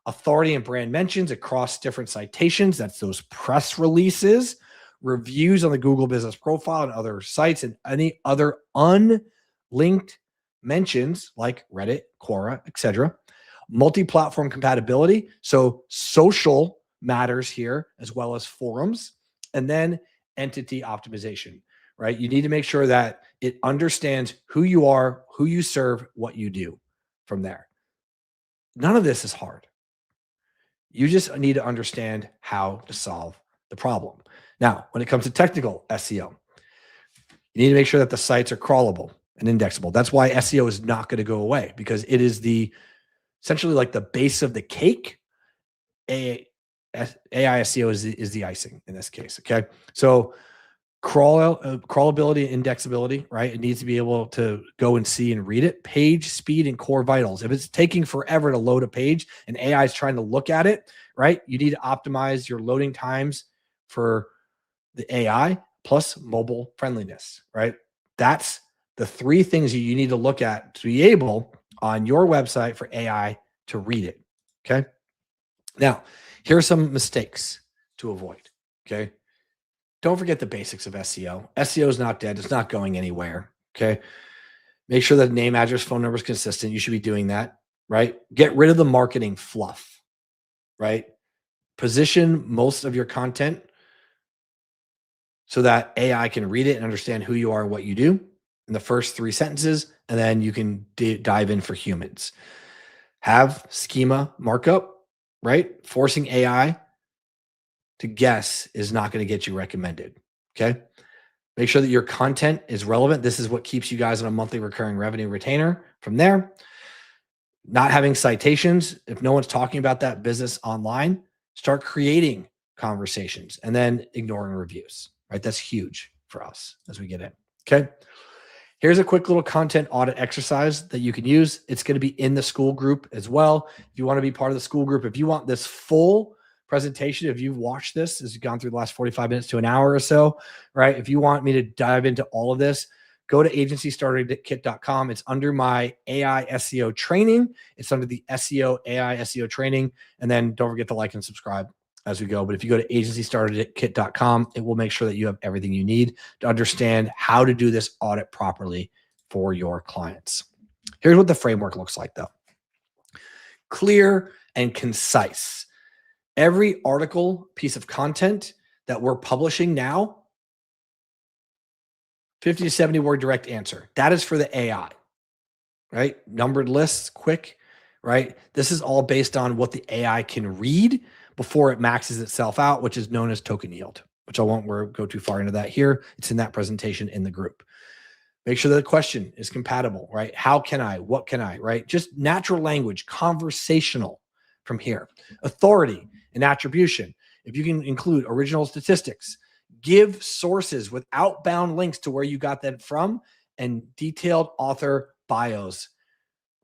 Authority and brand mentions across different citations. That's those press releases, reviews on the Google Business Profile and other sites, and any other unlinked mentions like Reddit, Quora, etc. Multi-platform compatibility. So social matters here as well as forums. And then entity optimization, right? You need to make sure that it understands who you are, who you serve, what you do from there. None of this is hard. You just need to understand how to solve the problem. Now, when it comes to technical SEO, you need to make sure that the sites are crawlable and indexable. That's why SEO is not going to go away, because it is essentially like the base of the cake. AI SEO is the icing in this case. Okay. So crawlability and indexability, right? It needs to be able to go and see and read it. Page speed and core vitals. If it's taking forever to load a page and AI is trying to look at it, right? You need to optimize your loading times for the AI plus mobile friendliness, right? That's the 3 things you need to look at to be able on your website for AI to read it. Okay. Now, here are some mistakes to avoid. Okay. Don't forget the basics of SEO. SEO is not dead. It's not going anywhere. Okay. Make sure that name, address, phone number is consistent. You should be doing that, right? Get rid of the marketing fluff, right? Position most of your content so that AI can read it and understand who you are and what you do in the first 3 sentences, and then you can dive in for humans. Have schema markup, right? Forcing AI to guess is not going to get you recommended. Okay. Make sure that your content is relevant. This is what keeps you guys on a monthly recurring revenue retainer. From there, not having citations. If no one's talking about that business online, start creating conversations and then ignoring reviews, right? That's huge for us as we get in. Okay. Here's a quick little content audit exercise that you can use. It's going to be in the school group as well. If you want to be part of the school group, if you want this full presentation, if you've watched this, as you've gone through the last 45 minutes to an hour or so, right? If you want me to dive into all of this, go to agencystarterkit.com. It's under my AI SEO training. It's under the SEO, AI SEO training. And then don't forget to like and subscribe as we go. But if you go to agencystarterkit.com, it will make sure that you have everything you need to understand how to do this audit properly for your clients. Here's what the framework looks like, though. Clear and concise. Every article, piece of content that we're publishing now, 50 to 70 word direct answer. That is for the AI, right? Numbered lists, quick, right? This is all based on what the AI can read before it maxes itself out, which is known as token yield, which I won't go too far into that here. It's in that presentation in the group. Make sure that the question is compatible, right? How can I, what can I, right? Just natural language, conversational from here. Authority and attribution. If you can include original statistics, give sources with outbound links to where you got that from, and detailed author bios,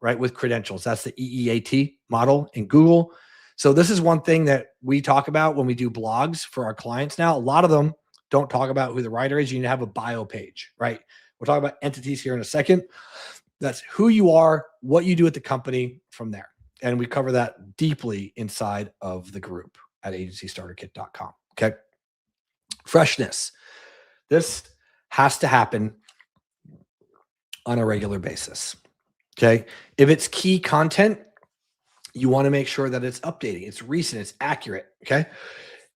right? With credentials. That's the EEAT model in Google. So this is one thing that we talk about when we do blogs for our clients now. A lot of them don't talk about who the writer is. You need to have a bio page, right? We'll talk about entities here in a second. That's who you are, what you do at the company from there. And we cover that deeply inside of the group at agencystarterkit.com. Okay. Freshness. This has to happen on a regular basis. Okay. If it's key content, you want to make sure that it's updating, it's recent, it's accurate. Okay.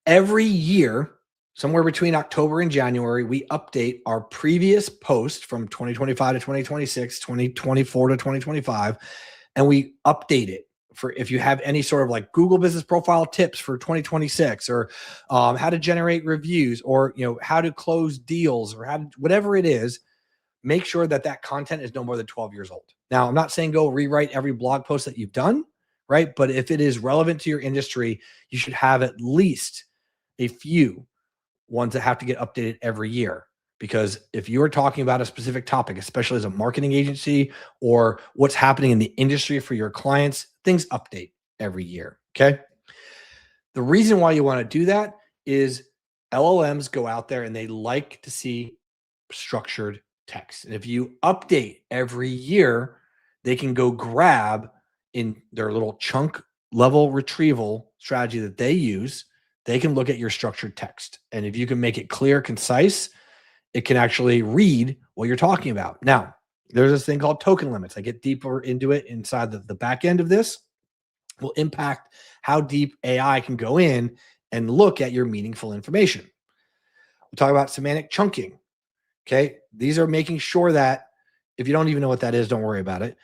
Every year, somewhere between October and January, we update our previous post from 2025 to 2026, 2024 to 2025, and we update it for if you have any sort of like Google business profile tips for 2026, or how to generate reviews, or how to close deals, or whatever it is. Make sure that that content is no more than 12 years old. Now, I'm not saying go rewrite every blog post that you've done, right? But if it is relevant to your industry, you should have at least a few ones that have to get updated every year. Because if you are talking about a specific topic, especially as a marketing agency, or what's happening in the industry for your clients, things update every year. Okay. The reason why you want to do that is LLMs go out there and they like to see structured text. And if you update every year, they can go grab in their little chunk level retrieval strategy that they use. They can look at your structured text. And if you can make it clear, concise, it can actually read what you're talking about. Now, there's this thing called token limits. I get deeper into it inside the back end of this. Will impact how deep AI can go in and look at your meaningful information. We'll talk about semantic chunking. Okay. These are making sure that if you don't even know what that is, don't worry about it.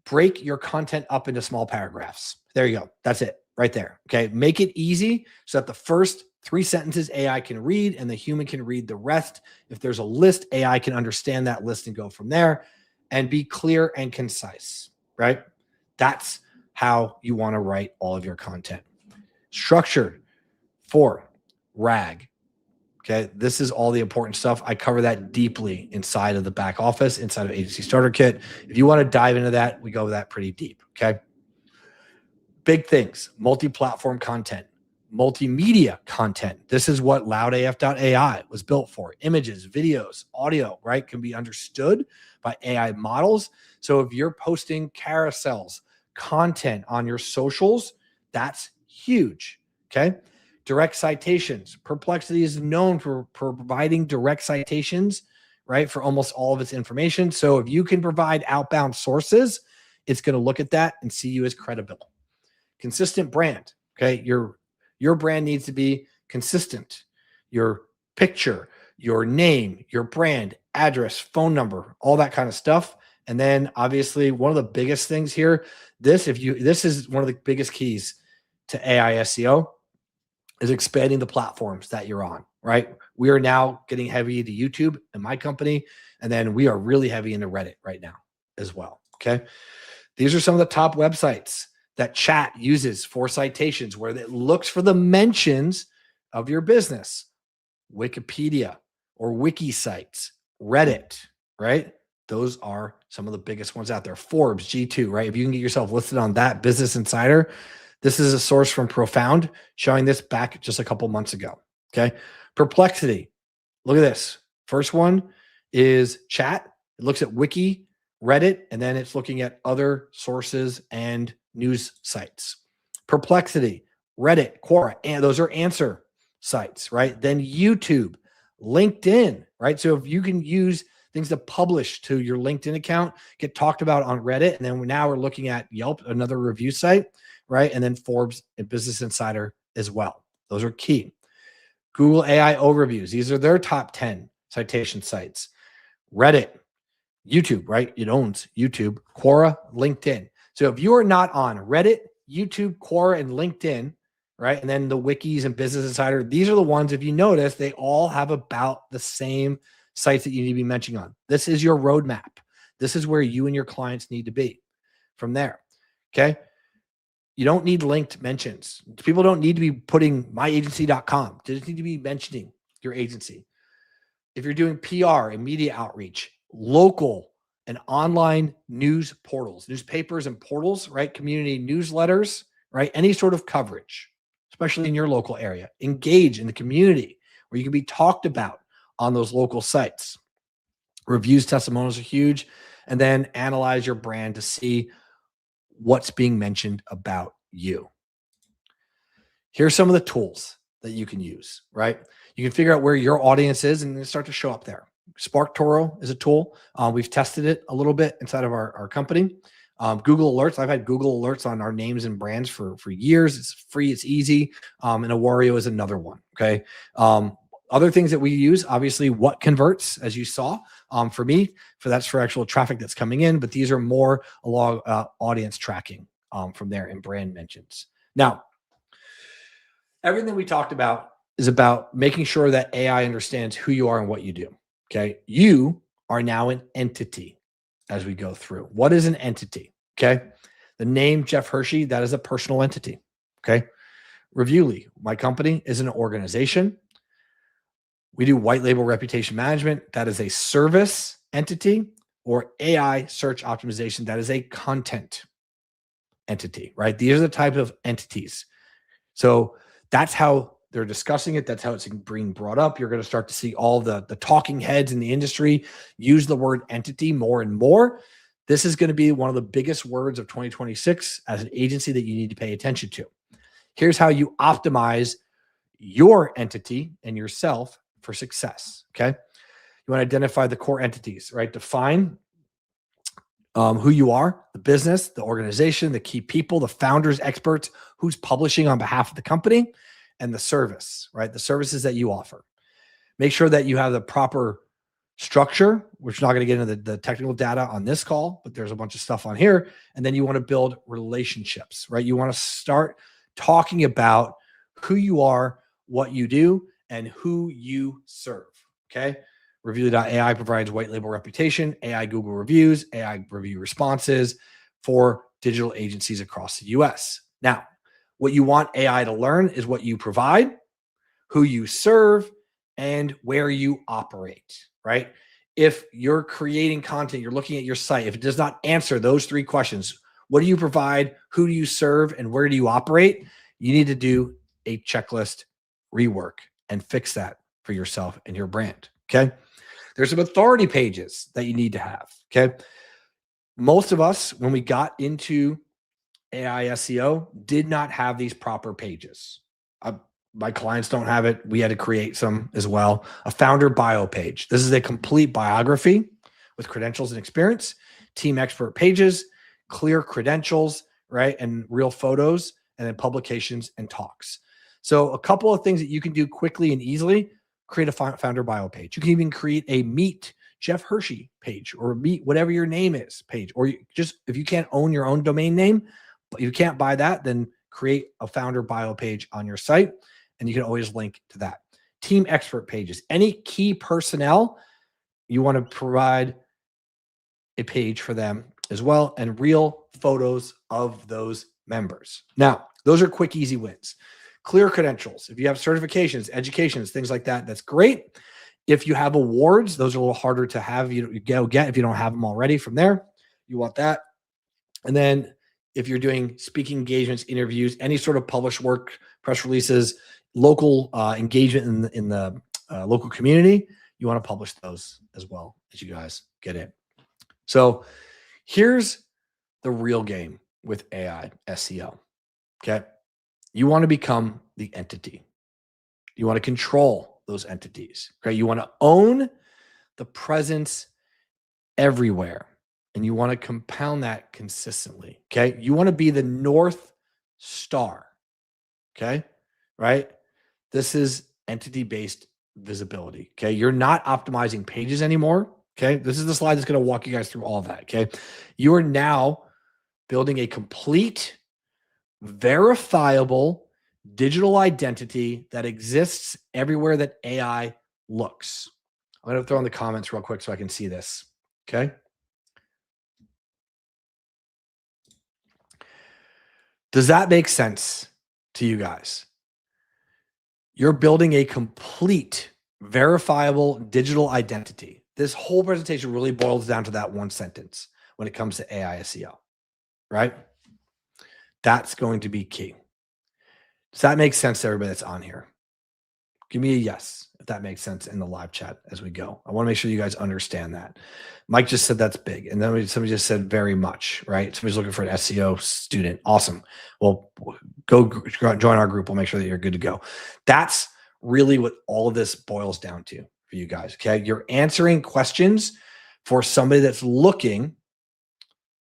Break your content up into small paragraphs. There you go. That's it right there. Okay. Make it easy so that the first 3 sentences AI can read and the human can read the rest. If there's a list, AI can understand that list and go from there, and be clear and concise, right? That's how you want to write all of your content. Structured. 4, RAG. Okay, this is all the important stuff. I cover that deeply inside of the back office, inside of Agency Starter Kit. If you want to dive into that, we go that pretty deep. Okay. Big things, multi-platform content, multimedia content. This is what loudaf.ai was built for. Images, videos, audio, right, can be understood by AI models. So if you're posting carousels, content on your socials, that's huge. Okay. Direct citations. Perplexity is known for providing direct citations, right, for almost all of its information. So if you can provide outbound sources, it's going to look at that and see you as credible. Consistent brand. Okay. Your brand needs to be consistent. Your picture, your name, your brand, address, phone number, all that kind of stuff. And then obviously one of the biggest things here, this is one of the biggest keys to AI SEO is expanding the platforms that you're on, right? We are now getting heavy into YouTube in my company, and then we are really heavy into Reddit right now as well. Okay. These are some of the top websites that chat uses for citations where it looks for the mentions of your business. Wikipedia or wiki sites, Reddit, right? Those are some of the biggest ones out there. Forbes, G2, right? If you can get yourself listed on that, Business Insider, this is a source from Profound showing this back just a couple months ago. Okay. Perplexity. Look at this. First one is chat. It looks at wiki, Reddit, and then it's looking at other sources and news sites. Perplexity, Reddit, Quora, and those are answer sites, right? Then YouTube, LinkedIn, right? So if you can use things to publish to your LinkedIn account, get talked about on Reddit, and then now we're looking at Yelp, another review site, right? And then Forbes and Business Insider as well. Those are key. Google AI overviews. These are their top 10 citation sites. Reddit, YouTube, right? It owns YouTube, Quora, LinkedIn. So if you are not on Reddit, YouTube, Quora, and LinkedIn, right? And then the wikis and Business Insider, these are the ones, if you notice, they all have about the same sites that you need to be mentioning on. This is your roadmap. This is where you and your clients need to be from there. Okay. You don't need linked mentions. People don't need to be putting myagency.com. They just need to be mentioning your agency. If you're doing PR and media outreach, local and online news portals, newspapers and portals, right? Community newsletters, right? Any sort of coverage, especially in your local area. Engage in the community where you can be talked about on those local sites. Reviews, testimonials are huge. And then analyze your brand to see what's being mentioned about you. Here's some of the tools that you can use, right? You can figure out where your audience is and start to show up there. SparkToro is a tool. We've tested it a little bit inside of our company. Google Alerts. I've had Google Alerts on our names and brands for years. It's free. It's easy. And Awario is another one. Okay. Other things that we use, obviously, what converts, as you saw. For me, that's for actual traffic that's coming in, but these are more along audience tracking from there and brand mentions. Now, everything we talked about is about making sure that AI understands who you are and what you do. Okay. You are now an entity as we go through. What is an entity? Okay. The name Jeff Hershey, that is a personal entity. Okay. Reviewly, my company is an organization. We do white label reputation management. That is a service entity, or AI search optimization. That is a content entity, right? These are the type of entities. So that's how they're discussing it. That's how it's being brought up. You're going to start to see all the talking heads in the industry use the word entity more and more. This is going to be one of the biggest words of 2026 as an agency that you need to pay attention to. Here's how you optimize your entity and yourself for success. Okay. You want to identify the core entities, right? Define who you are, the business, the organization, the key people, the founders, experts, who's publishing on behalf of the company, and the service, right? The services that you offer. Make sure that you have the proper structure. We're not going to get into the technical data on this call, but there's a bunch of stuff on here. And then you want to build relationships, right? You want to start talking about who you are, what you do, and who you serve. Okay. Reviewly.ai provides white label reputation, AI Google reviews, AI review responses for digital agencies across the US. Now, what you want AI to learn is what you provide, who you serve, and where you operate, right? If you're creating content, you're looking at your site, if it does not answer those three questions, what do you provide, who do you serve, and where do you operate? You need to do a checklist rework and fix that for yourself and your brand, okay? There's some authority pages that you need to have, okay? Most of us, when we got into AI SEO, did not have these proper pages. My clients don't have it. We had to create some as well. A founder bio page. This is a complete biography with credentials and experience, team expert pages, clear credentials, right? And real photos, and then publications and talks. So a couple of things that you can do quickly and easily. create a founder bio page. You can even create a Meet Jeff Hershey page, or Meet whatever your name is page. Or just, if you can't own your own domain name, but you can't buy that, then create a founder bio page on your site, and you can always link to that. Team expert pages. Any key personnel, you want to provide a page for them as well, and real photos of those members. Now, those are quick, easy wins. Clear credentials. If you have certifications, educations, things like that, that's great. If you have awards, those are a little harder to have. You get if you don't have them already from there. You want that. And then if you're doing speaking engagements, interviews, any sort of published work, press releases, local engagement in the local community, you want to publish those as well as you guys get in. So here's the real game with AI SEO. Okay. You want to become the entity. You want to control those entities. Okay. You want to own the presence everywhere, and you want to compound that consistently. Okay. You want to be the North Star. Okay. Right. This is entity-based visibility. Okay. You're not optimizing pages anymore. Okay. This is the slide that's going to walk you guys through all of that. Okay. You are now building a complete, verifiable digital identity that exists everywhere that AI looks. I'm going to throw in the comments real quick so I can see this. Okay. Does that make sense to you guys? You're building a complete, verifiable digital identity. This whole presentation really boils down to that one sentence when it comes to AI SEO, right? That's going to be key. Does that make sense to everybody that's on here? Give me a yes if that makes sense in the live chat as we go. I want to make sure you guys understand that. Mike just said that's big. And then somebody just said very much, right? Somebody's looking for an SEO student. Awesome. Well, go join our group. We'll make sure that you're good to go. That's really what all of this boils down to for you guys. Okay. You're answering questions for somebody that's looking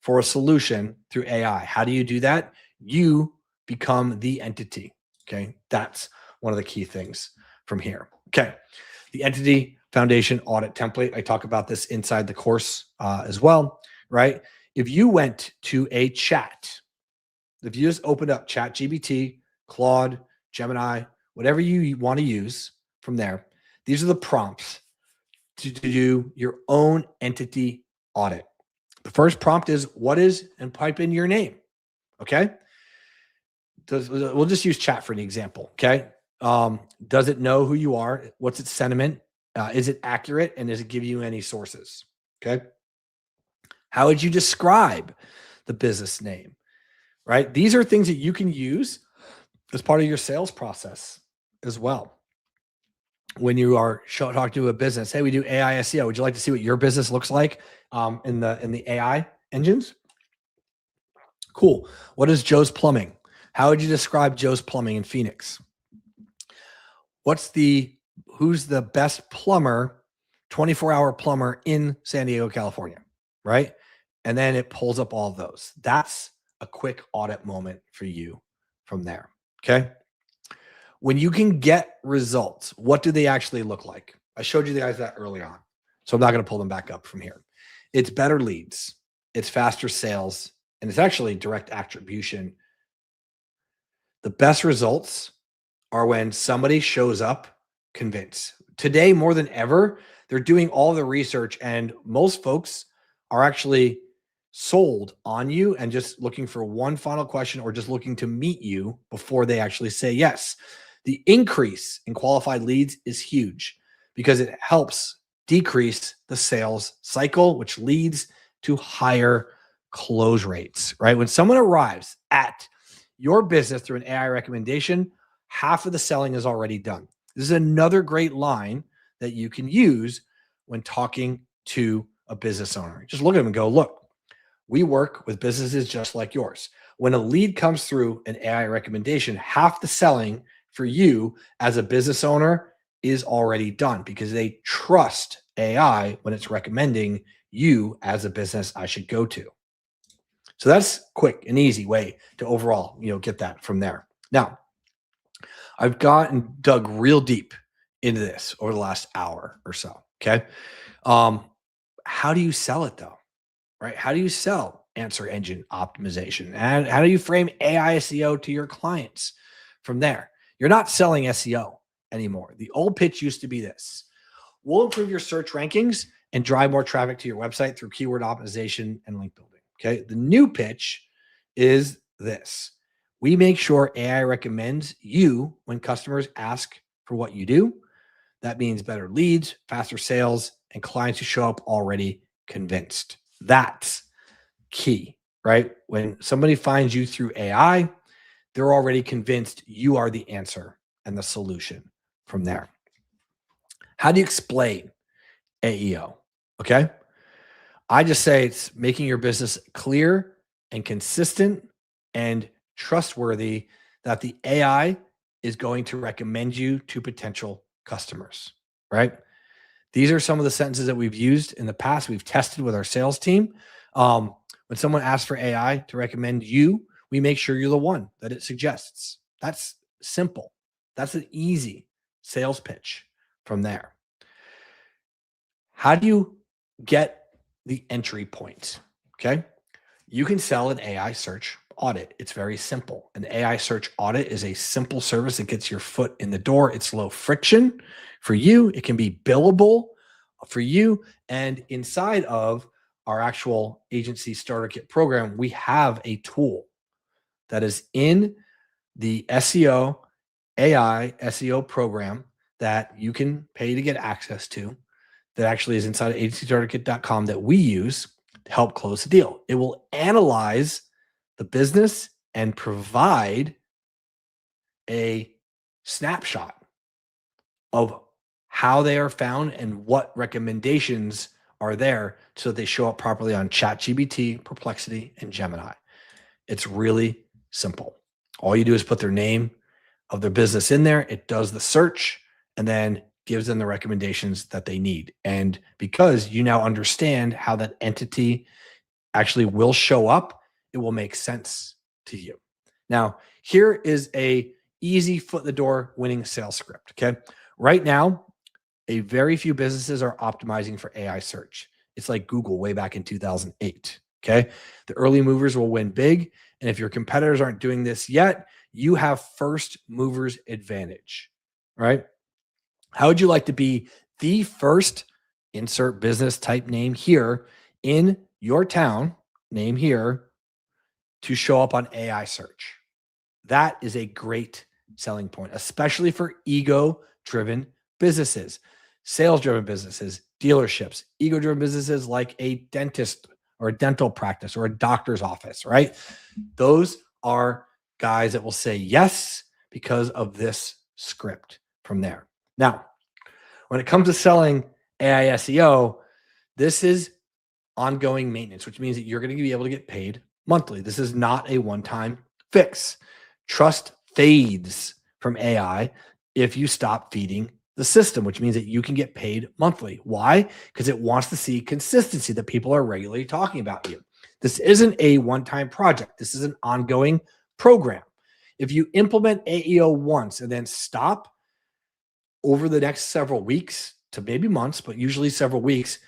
for a solution through AI. How do you do that? You become the entity. Okay. That's one of the key things from here. Okay. The entity foundation audit template. I talk about this inside the course as well, right? If you went to a chat, if you just opened up ChatGPT, Claude, Gemini, whatever you want to use from there, these are the prompts to do your own entity audit. The first prompt is what is, and type in your name. Okay. We'll just use chat for an example. Okay. Does it know who you are? What's its sentiment? Is it accurate? And does it give you any sources? Okay. How would you describe the business name? Right. These are things that you can use as part of your sales process as well. When you are talking to a business, hey, we do AI SEO. Would you like to see what your business looks like in the AI engines? Cool. What is Joe's Plumbing? How would you describe Joe's Plumbing in Phoenix? Who's the best plumber, 24-hour plumber in San Diego, California, right? And then it pulls up all of those. That's a quick audit moment for you from there, okay? When you can get results, what do they actually look like? I showed you guys that early on, so I'm not going to pull them back up from here. It's better leads, it's faster sales, and it's actually direct attribution. The best results are when somebody shows up convinced. Today, more than ever, they're doing all the research, and most folks are actually sold on you and just looking for one final question or just looking to meet you before they actually say yes. The increase in qualified leads is huge because it helps decrease the sales cycle, which leads to higher close rates, right? When someone arrives at your business through an AI recommendation, half of the selling is already done. This is another great line that you can use when talking to a business owner. Just look at them and go, look, we work with businesses just like yours. When a lead comes through an AI recommendation, half the selling for you as a business owner is already done because they trust AI when it's recommending you as a business I should go to. So that's quick and easy way to overall, get that from there. Now, I've dug real deep into this over the last hour or so. Okay. How do you sell it though? Right? How do you sell answer engine optimization? And how do you frame AI SEO to your clients from there? You're not selling SEO anymore. The old pitch used to be this: we'll improve your search rankings and drive more traffic to your website through keyword optimization and link building. Okay. The new pitch is this: we make sure AI recommends you when customers ask for what you do. That means better leads, faster sales, and clients who show up already convinced. That's key, right? When somebody finds you through AI, they're already convinced you are the answer and the solution from there. How do you explain AEO? Okay. I just say it's making your business clear and consistent and trustworthy that the AI is going to recommend you to potential customers, right? These are some of the sentences that we've used in the past. We've tested with our sales team. When someone asks for AI to recommend you, we make sure you're the one that it suggests. That's simple. That's an easy sales pitch from there. How do you get the entry point? Okay. You can sell an AI search audit. It's very simple. An AI search audit is a simple service that gets your foot in the door. It's low friction for you. It can be billable for you. And inside of our actual agency starter kit program, we have a tool that is in the SEO, AI SEO program that you can pay to get access to, that actually is inside of agencystarterkit.com, that we use to help close the deal. It will analyze the business and provide a snapshot of how they are found and what recommendations are there so that they show up properly on ChatGPT, Perplexity, and Gemini. It's really simple. All you do is put their name of their business in there. It does the search and then gives them the recommendations that they need. And because you now understand how that entity actually will show up, it will make sense to you. Now, here is a easy foot in the door winning sales script. Okay. Right now, a very few businesses are optimizing for AI search. It's like Google way back in 2008. Okay. The early movers will win big. And if your competitors aren't doing this yet, you have first movers advantage, right? How would you like to be the first insert business type name here in your town, name here, to show up on AI search? That is a great selling point, especially for ego-driven businesses, sales-driven businesses, dealerships, ego-driven businesses like a dentist or a dental practice or a doctor's office, right? Those are guys that will say yes because of this script from there. Now, when it comes to selling AI SEO, this is ongoing maintenance, which means that you're going to be able to get paid monthly. This is not a one-time fix. Trust fades from AI if you stop feeding the system, which means that you can get paid monthly. Why? Because it wants to see consistency, that people are regularly talking about you. This isn't a one-time project. This is an ongoing program. If you implement AEO once and then stop, over the next several weeks to maybe months, but usually several weeks,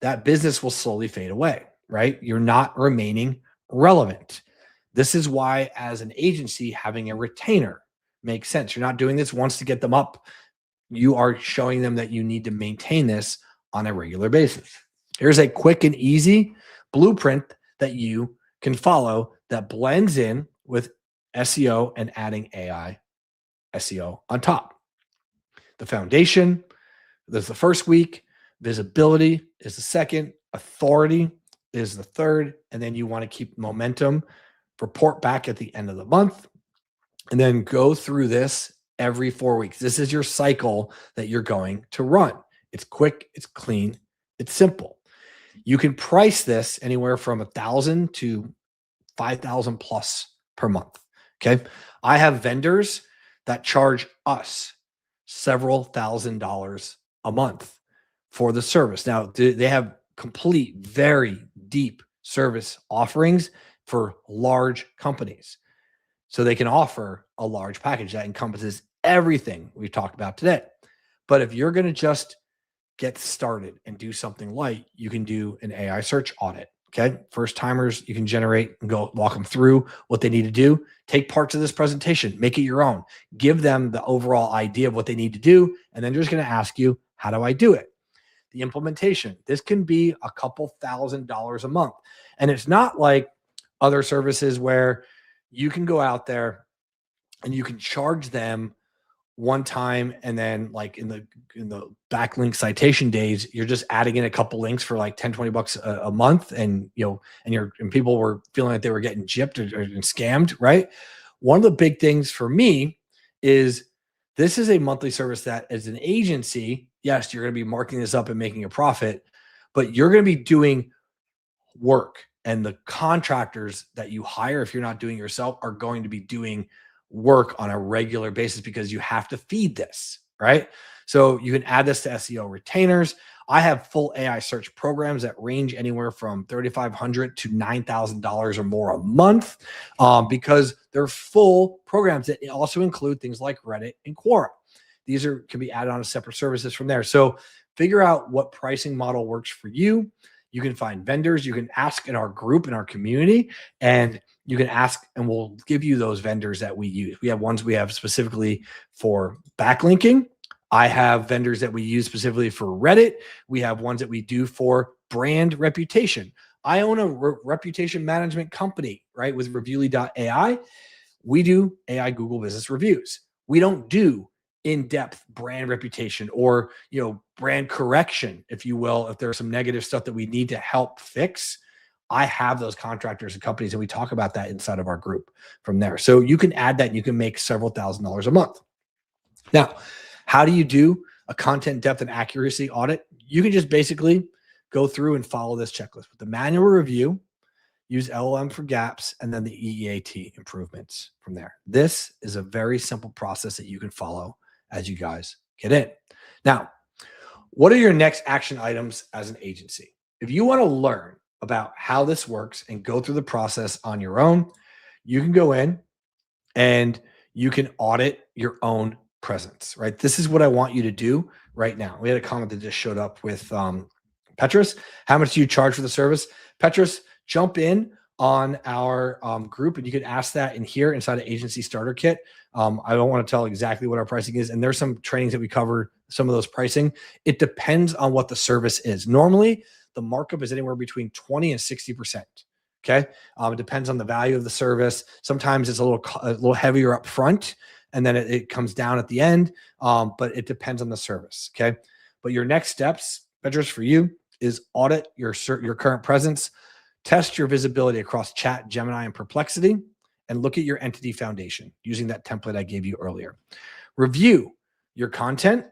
that business will slowly fade away, right? You're not remaining relevant. This is why, as an agency, having a retainer makes sense. You're not doing this once to get them up. You are showing them that you need to maintain this on a regular basis. Here's a quick and easy blueprint that you can follow that blends in with SEO and adding AI SEO on top. The foundation, there's the first week, visibility is the second, authority is the third, and then you want to keep momentum, report back at the end of the month, and then go through this every 4 weeks. This is your cycle that you're going to run. It's quick, it's clean, it's simple. You can price this anywhere from $1,000 to $5,000 plus per month. Okay. I have vendors that charge us several $1,000s a month for the service. Now, they have complete, very deep service offerings for large companies. So they can offer a large package that encompasses everything we've talked about today. But if you're going to just get started and do something light, you can do an AI search audit. Okay. First timers, you can generate and go walk them through what they need to do. Take parts of this presentation, make it your own, give them the overall idea of what they need to do. And then they're just going to ask you, how do I do it? The implementation. This can be a couple $1,000s a month. And it's not like other services where you can go out there and you can charge them one time, and then like in the backlink citation days, you're just adding in a couple links for like 10, 20 bucks a month. And and people were feeling like they were getting gypped or scammed, right? One of the big things for me is this is a monthly service that as an agency, yes, you're going to be marking this up and making a profit, but you're going to be doing work, and the contractors that you hire, if you're not doing it yourself, are going to be doing work on a regular basis because you have to feed this, right? So you can add this to SEO retainers. I have full AI search programs that range anywhere from $3,500 to $9,000 or more a month, because they're full programs that also include things like Reddit and Quora. These can be added on to separate services from there. So figure out what pricing model works for you. You can find vendors. You can ask in our group, in our community, and you can ask and we'll give you those vendors that we use. We have ones we have specifically for backlinking. I have vendors that we use specifically for Reddit. We have ones that we do for brand reputation. I own a reputation management company, right, with Reviewly.ai. We do AI Google business reviews. We don't do in-depth brand reputation or brand correction, if you will. If there's some negative stuff that we need to help fix, I have those contractors and companies, and we talk about that inside of our group from there. So you can add that and you can make several $1,000s a month. Now, how do you do a content depth and accuracy audit? You can just basically go through and follow this checklist with the manual review, use LLM for gaps, and then the EEAT improvements from there. This is a very simple process that you can follow as you guys get in. Now, what are your next action items as an agency? If you want to learn about how this works and go through the process on your own, you can go in and you can audit your own presence, right? This is what I want you to do right now. We had a comment that just showed up with Petrus. How much do you charge for the service? Petrus, jump in on our group and you can ask that in here inside of Agency Starter Kit. I don't want to tell exactly what our pricing is. And there's some trainings that we cover some of those pricing. It depends on what the service is. Normally, the markup is anywhere between 20 and 60%. Okay. It depends on the value of the service. Sometimes it's a little heavier up front, and then it comes down at the end. But it depends on the service. Okay. But your next steps, Petrus, for you is audit your current presence, test your visibility across Chat, Gemini, and Perplexity, and look at your entity foundation using that template I gave you earlier. Review your content,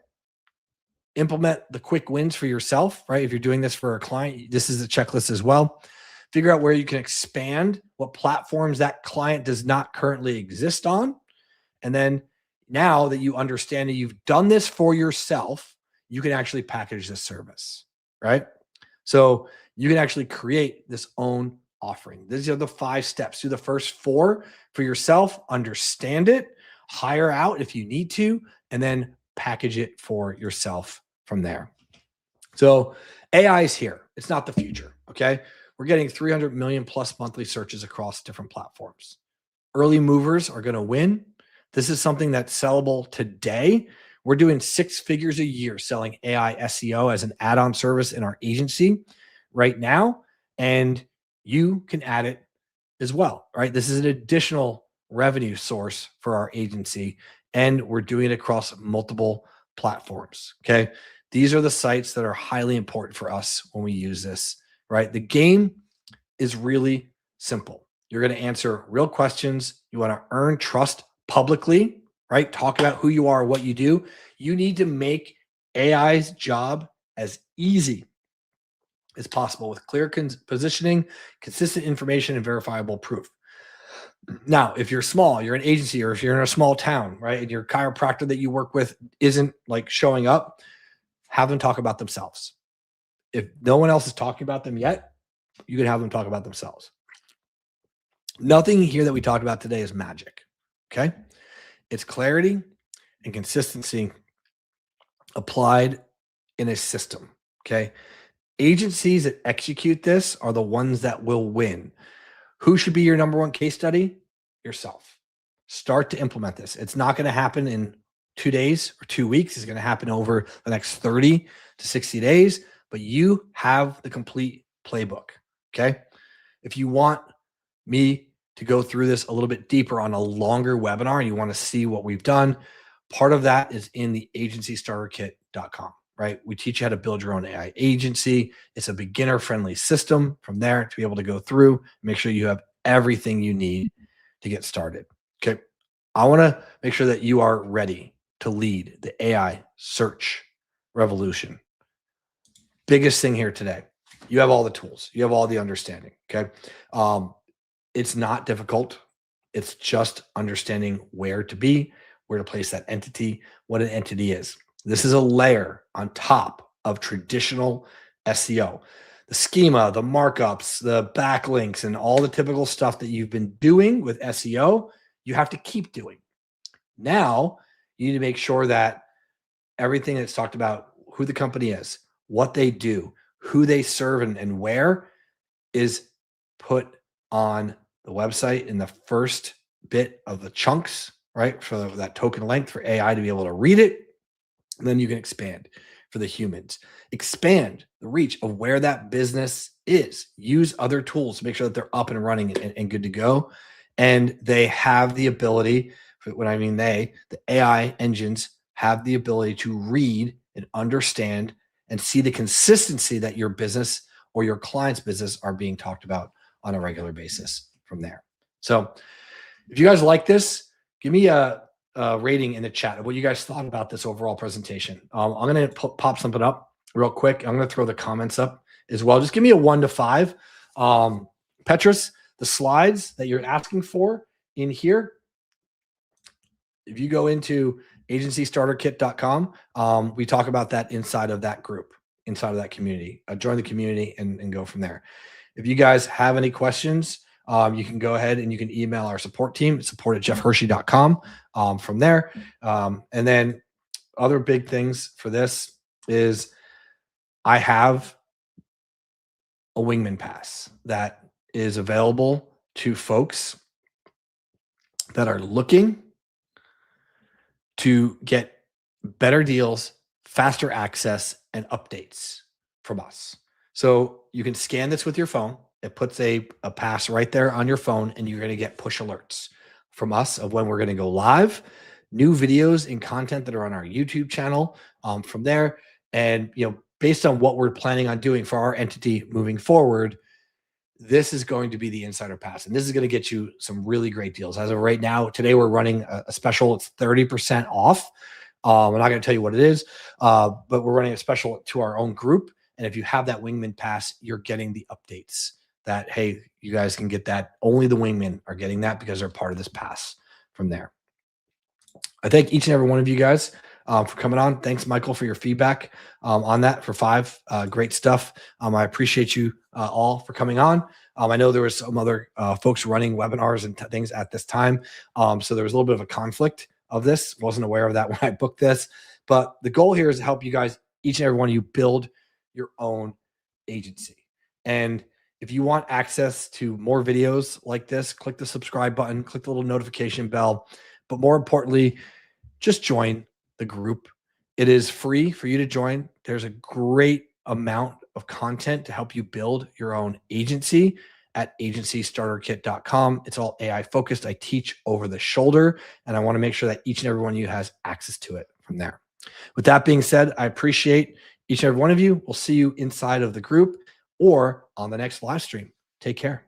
implement the quick wins for yourself, right? If you're doing this for a client, this is a checklist as well. Figure out where you can expand, what platforms that client does not currently exist on. And then now that you understand that you've done this for yourself, you can actually package this service, right? So you can actually create this own offering. These are the 5 steps. Do the first 4 for yourself, understand it, hire out if you need to, and then package it for yourself from there. So AI is here. It's not the future, okay? We're getting 300 million plus monthly searches across different platforms. Early movers are going to win. This is something that's sellable today. We're doing 6 figures a year selling AI SEO as an add-on service in our agency right now, and you can add it as well, right? This is an additional revenue source for our agency, and we're doing it across multiple platforms, okay? These are the sites that are highly important for us when we use this, right? The game is really simple. You're going to answer real questions. You want to earn trust publicly, right? Talk about who you are, what you do. You need to make AI's job as easy as possible with clear positioning, consistent information, and verifiable proof. Now, if you're small, you're an agency, or if you're in a small town, right, and your chiropractor that you work with isn't like showing up, have them talk about themselves. If no one else is talking about them yet, you can have them talk about themselves. Nothing here that we talked about today is magic, okay? It's clarity and consistency applied in a system. Okay. Agencies that execute this are the ones that will win. Who should be your number one case study? Yourself. Start to implement this. It's not going to happen in 2 days or 2 weeks. It's going to happen over the next 30 to 60 days, but you have the complete playbook. Okay. If you want me to go through this a little bit deeper on a longer webinar and you want to see what we've done, part of that is in the agencystarterkit.com, right? We teach you how to build your own AI agency. It's a beginner friendly system from there to be able to go through, make sure you have everything you need to get started. Okay. I want to make sure that you are ready to lead the AI search revolution. Biggest thing here today. You have all the tools. You have all the understanding. Okay. It's not difficult. It's just understanding where to be, where to place that entity, what an entity is. This is a layer on top of traditional SEO. The schema, the markups, the backlinks, and all the typical stuff that you've been doing with SEO, you have to keep doing. Now, you need to make sure that everything that's talked about, who the company is, what they do, who they serve, and where is put on the website in the first bit of the chunks, right? For that token length for AI to be able to read it. And then you can expand for the humans. Expand the reach of where that business is. Use other tools to make sure that they're up and running and good to go. And they have the ability, when I mean the AI engines have the ability to read and understand and see the consistency that your business or your client's business are being talked about on a regular basis from there. So if you guys like this, give me a rating in the chat of what you guys thought about this overall presentation. I'm going to pop something up real quick. I'm going to throw the comments up as well. Just give me a 1 to 5. Petrus, the slides that you're asking for in here, if you go into agencystarterkit.com, we talk about that inside of that group, inside of that community. Join the community and go from there. If you guys have any questions, you can go ahead and you can email our support team, support@jeffhershey.com from there. And then other big things for this is I have a Wingman Pass that is available to folks that are looking to get better deals, faster access, and updates from us. So you can scan this with your phone. It puts a pass right there on your phone, and you're going to get push alerts from us of when we're going to go live, new videos and content that are on our YouTube channel from there. And, based on what we're planning on doing for our entity moving forward, this is going to be the insider pass. And this is going to get you some really great deals. As of right now, today we're running a special. It's 30% off. I'm not going to tell you what it is, but we're running a special to our own group. And if you have that Wingman Pass, you're getting the updates that, hey, you guys can get that. Only the Wingmen are getting that because they're part of this pass from there. I thank each and every one of you guys for coming on. Thanks, Michael, for your feedback on that for 5. Great stuff. I appreciate you all for coming on. I know there was some other folks running webinars and things at this time. So there was a little bit of a conflict of this. Wasn't aware of that when I booked this. But the goal here is to help you guys, each and every one of you, build your own agency. And if you want access to more videos like this, click the subscribe button, click the little notification bell. But more importantly, just join the group. It is free for you to join. There's a great amount of content to help you build your own agency at agencystarterkit.com. It's all AI focused. I teach over the shoulder, and I want to make sure that each and every one of you has access to it from there. With that being said, I appreciate each and every one of you. We'll see you inside of the group or on the next live stream. Take care.